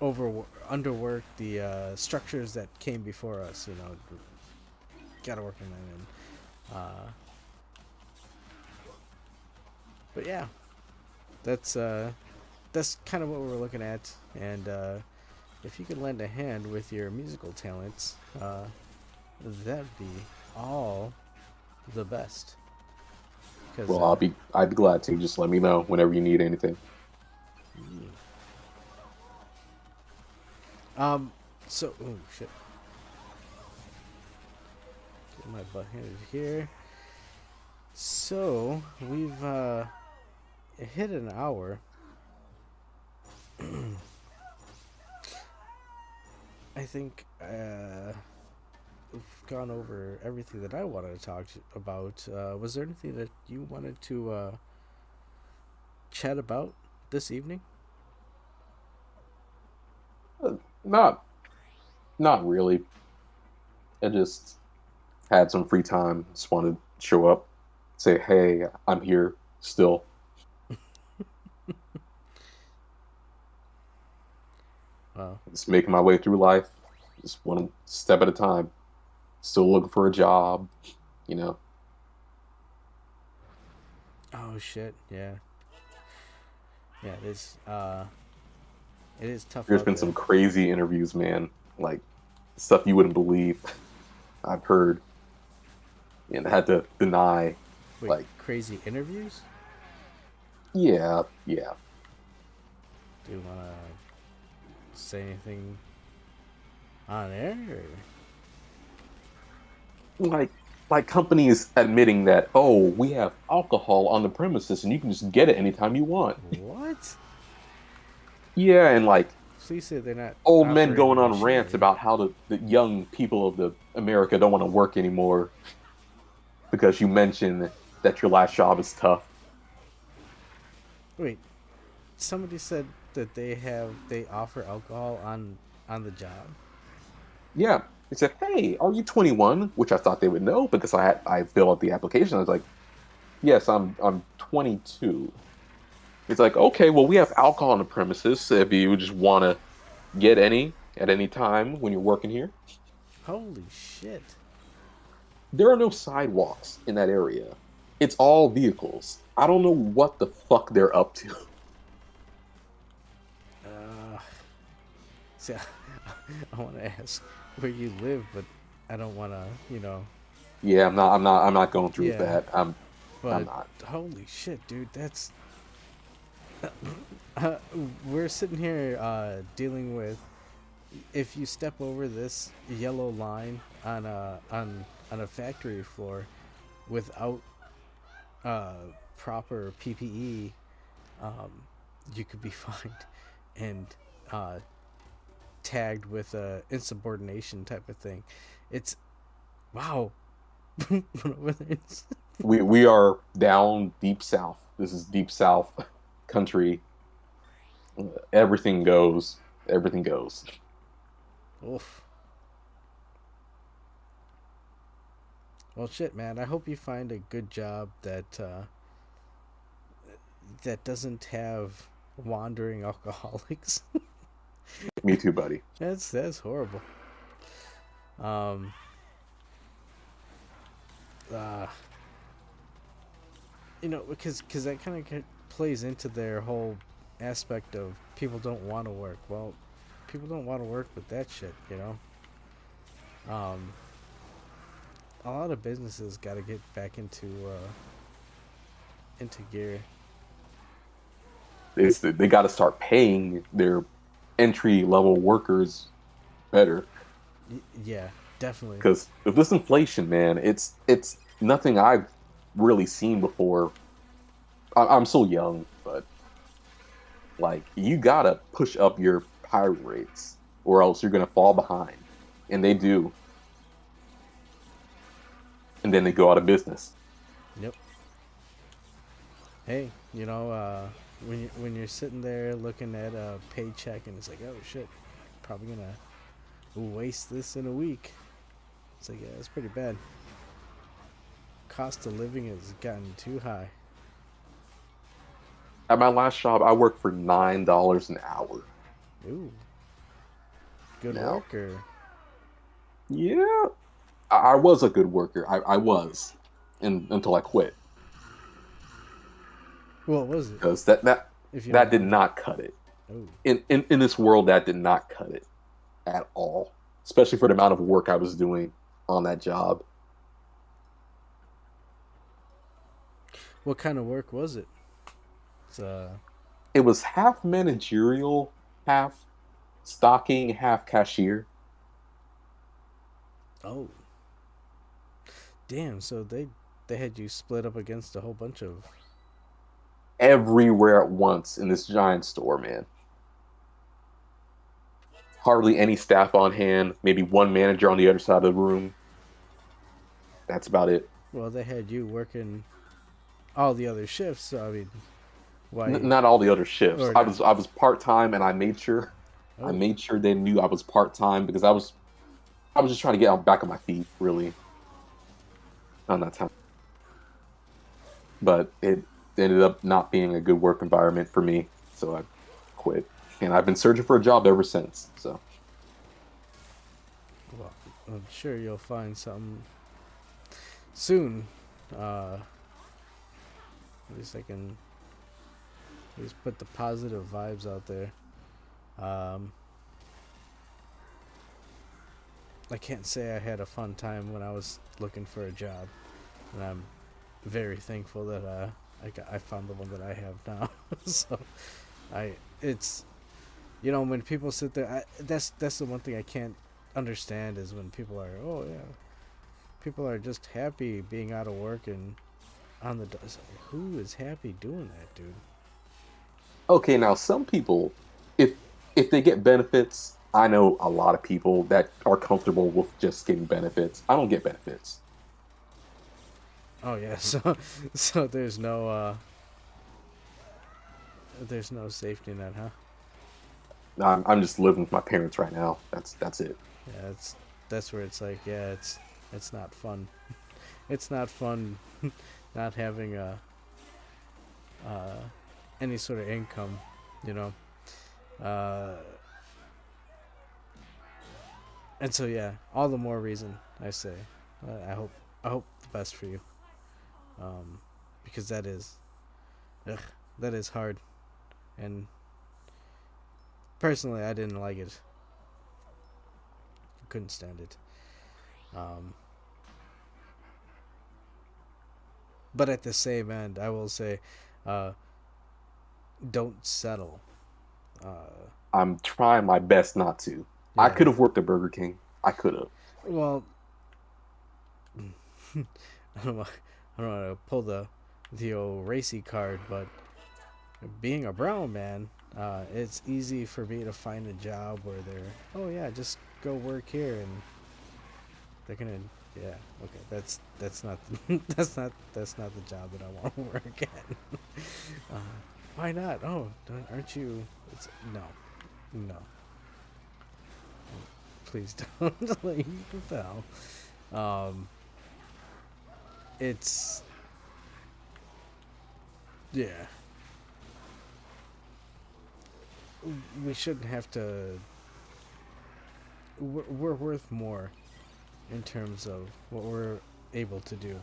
underwork the structures that came before us. Gotta work on that. But yeah, that's kind of what we're looking at, and if you could lend a hand with your musical talents, that'd be all the best. Well, I'd be glad to. Just let me know whenever you need anything. So, oh shit, get my butt handed here. So we've hit an hour. I think we've gone over everything that I wanted to talk about. Was there anything that you wanted to chat about this evening? Not really. I just had some free time. Just wanted to show up, say, hey, I'm here still. Wow. Just making my way through life. Just one step at a time. Still looking for a job, Oh shit, yeah. Yeah, it is tough. There's been some crazy interviews, man. Like stuff you wouldn't believe. I've heard. And I had to deny. Wait, like crazy interviews? Yeah. Do you wanna say anything on air? Or? Like companies admitting that, oh, we have alcohol on the premises and you can just get it anytime you want. What? Yeah, and like so you say they're not old men going on rants about how the young people of America don't want to work anymore because you mentioned that your last job is tough. Wait, somebody said that they offer alcohol on the job? Yeah. They said, hey, are you 21? Which I thought they would know because I filled out the application. I was like, yes, I'm 22. It's like, okay, well, we have alcohol on the premises if you just want to get any at any time when you're working here. Holy shit. There are no sidewalks in that area. It's all vehicles. I don't know what the fuck they're up to. See, I want to ask where you live, but I don't want to, Yeah, I'm not going through that. I'm not. Holy shit, dude, that's. We're sitting here dealing with, if you step over this yellow line on a factory floor without proper PPE, you could be fined and tagged with a insubordination type of thing. It's wow. We are down deep south. This is deep south country. Everything goes. Everything goes. Oof. Well, shit, man. I hope you find a good job that that doesn't have wandering alcoholics. Me too, buddy. That's horrible. You know, because that kind of plays into their whole aspect of people don't want to work. Well, people don't want to work with that shit, you know. A lot of businesses got to get back into gear. They got to start paying their entry level workers better. Yeah, definitely. Because with this inflation, man, it's nothing I've really seen before. I'm so young, but like you gotta push up your pirate rates, or else you're gonna fall behind, and they do. And then they go out of business. Yep. Hey, you know, when you're sitting there looking at a paycheck and it's like, oh shit, probably gonna waste this in a week. It's like, yeah, it's pretty bad. Cost of living has gotten too high. At my last job, I worked for $9 an hour. Ooh. Good Now, worker. Yeah, I was a good worker. I was, until I quit. What was it? Because that did not cut it. Ooh. In this world, that did not cut it at all. Especially for the amount of work I was doing on that job. What kind of work was it? It was half managerial, half stocking, half cashier. Oh. Damn, so they had you split up against a whole bunch of... Everywhere at once in this giant store, man. Hardly any staff on hand, maybe one manager on the other side of the room. That's about it. Well, they had you working all the other shifts, so I mean, why? Not all the other shifts. Or I was part-time, and I made sure they knew I was part-time, because I was just trying to get back on my feet, really, on that time. But it ended up not being a good work environment for me, so I quit. And I've been searching for a job ever since. So, well, I'm sure you'll find something soon. At least I can at least put the positive vibes out there. I can't say I had a fun time when I was looking for a job, and I'm very thankful that I found the one that I have now. So, it's, you know, when people sit there, that's the one thing I can't understand is when people are, oh yeah, people are just happy being out of work and on the. Who is happy doing that, dude? okay, now some people, if they get benefits, I know a lot of people that are comfortable with just getting benefits. I don't get benefits. Oh yeah, so there's no safety net, huh? I'm just living with my parents right now. That's it. Yeah, that's where it's like, yeah, it's not fun. It's not fun not having any sort of income, you know. And so yeah, all the more reason I say I hope the best for you. Because that is hard, and personally I didn't like it. Couldn't stand it. But at the same end, I will say, don't settle. I'm trying my best not to. I Yeah. could have worked at Burger King. I could have. Well, I don't want to pull the old racy card, but being a brown man, it's easy for me to find a job where they're, oh yeah, just go work here, and they're gonna, yeah, okay, that's not that's not the job that I want to work at. Why not? Oh, aren't you? It's, no, please don't. Like, what the hell? It's, yeah. We shouldn't have to. We're worth more in terms of what we're able to do.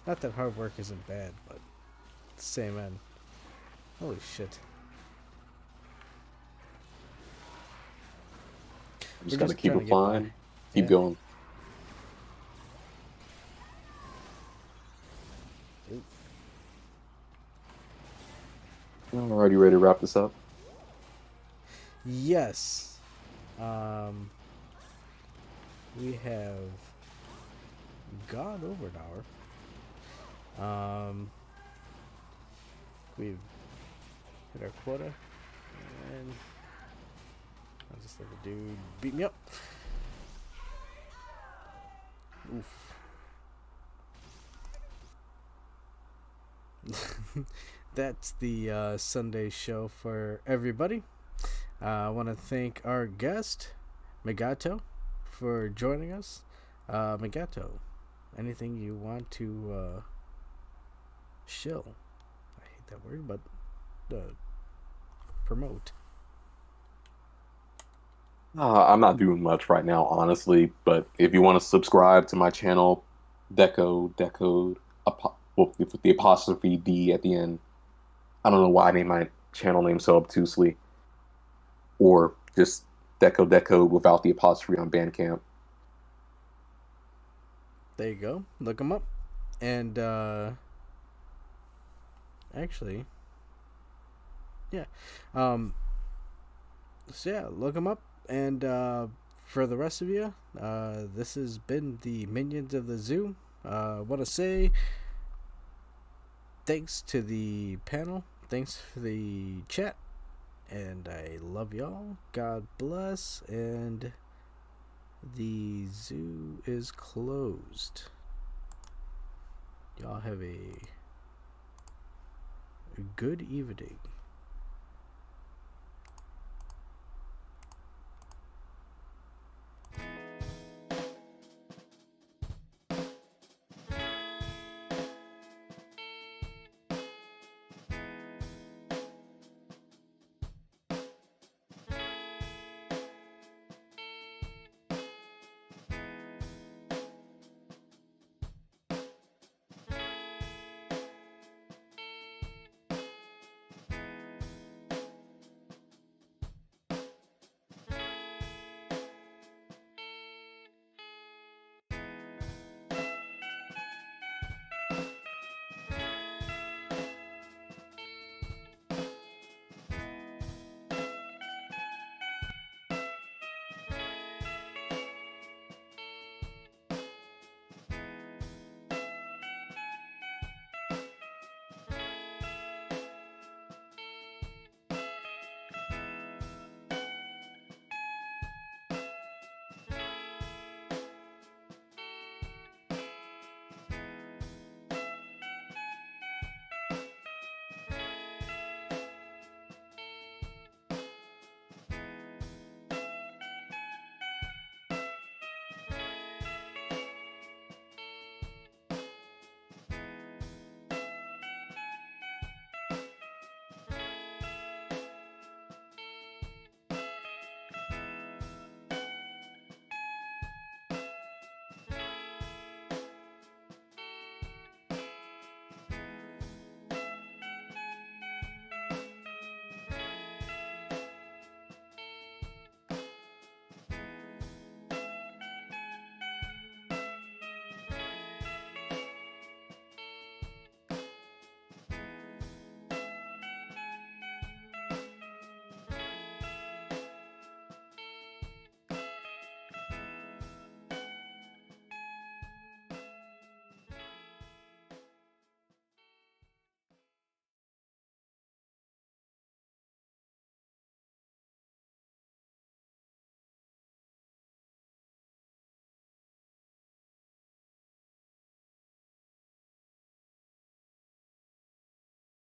Not that hard work isn't bad, but at the same end. Holy shit. You just We're gotta keep trying to get applying, by. keep Yeah. going. Alrighty, ready to wrap this up? Yes. We have gone over an hour. We've hit our quota, and I'll just let the dude beat me up. Oof. That's the Sunday show for everybody. I want to thank our guest, Megato, for joining us. Megato, anything you want to shill? I hate that word, but promote. I'm not doing much right now, honestly. But if you want to subscribe to my channel, Decode, with the apostrophe D at the end. I don't know why I named my channel name so obtusely. Or just Decode without the apostrophe on Bandcamp. There you go. Look them up. And actually, yeah. So yeah, look them up. And for the rest of you, this has been the Minions of the Zoo. I want to say thanks to the panel. Thanks for the chat. And I love y'all. God bless. And the zoo is closed. Y'all have a good evening.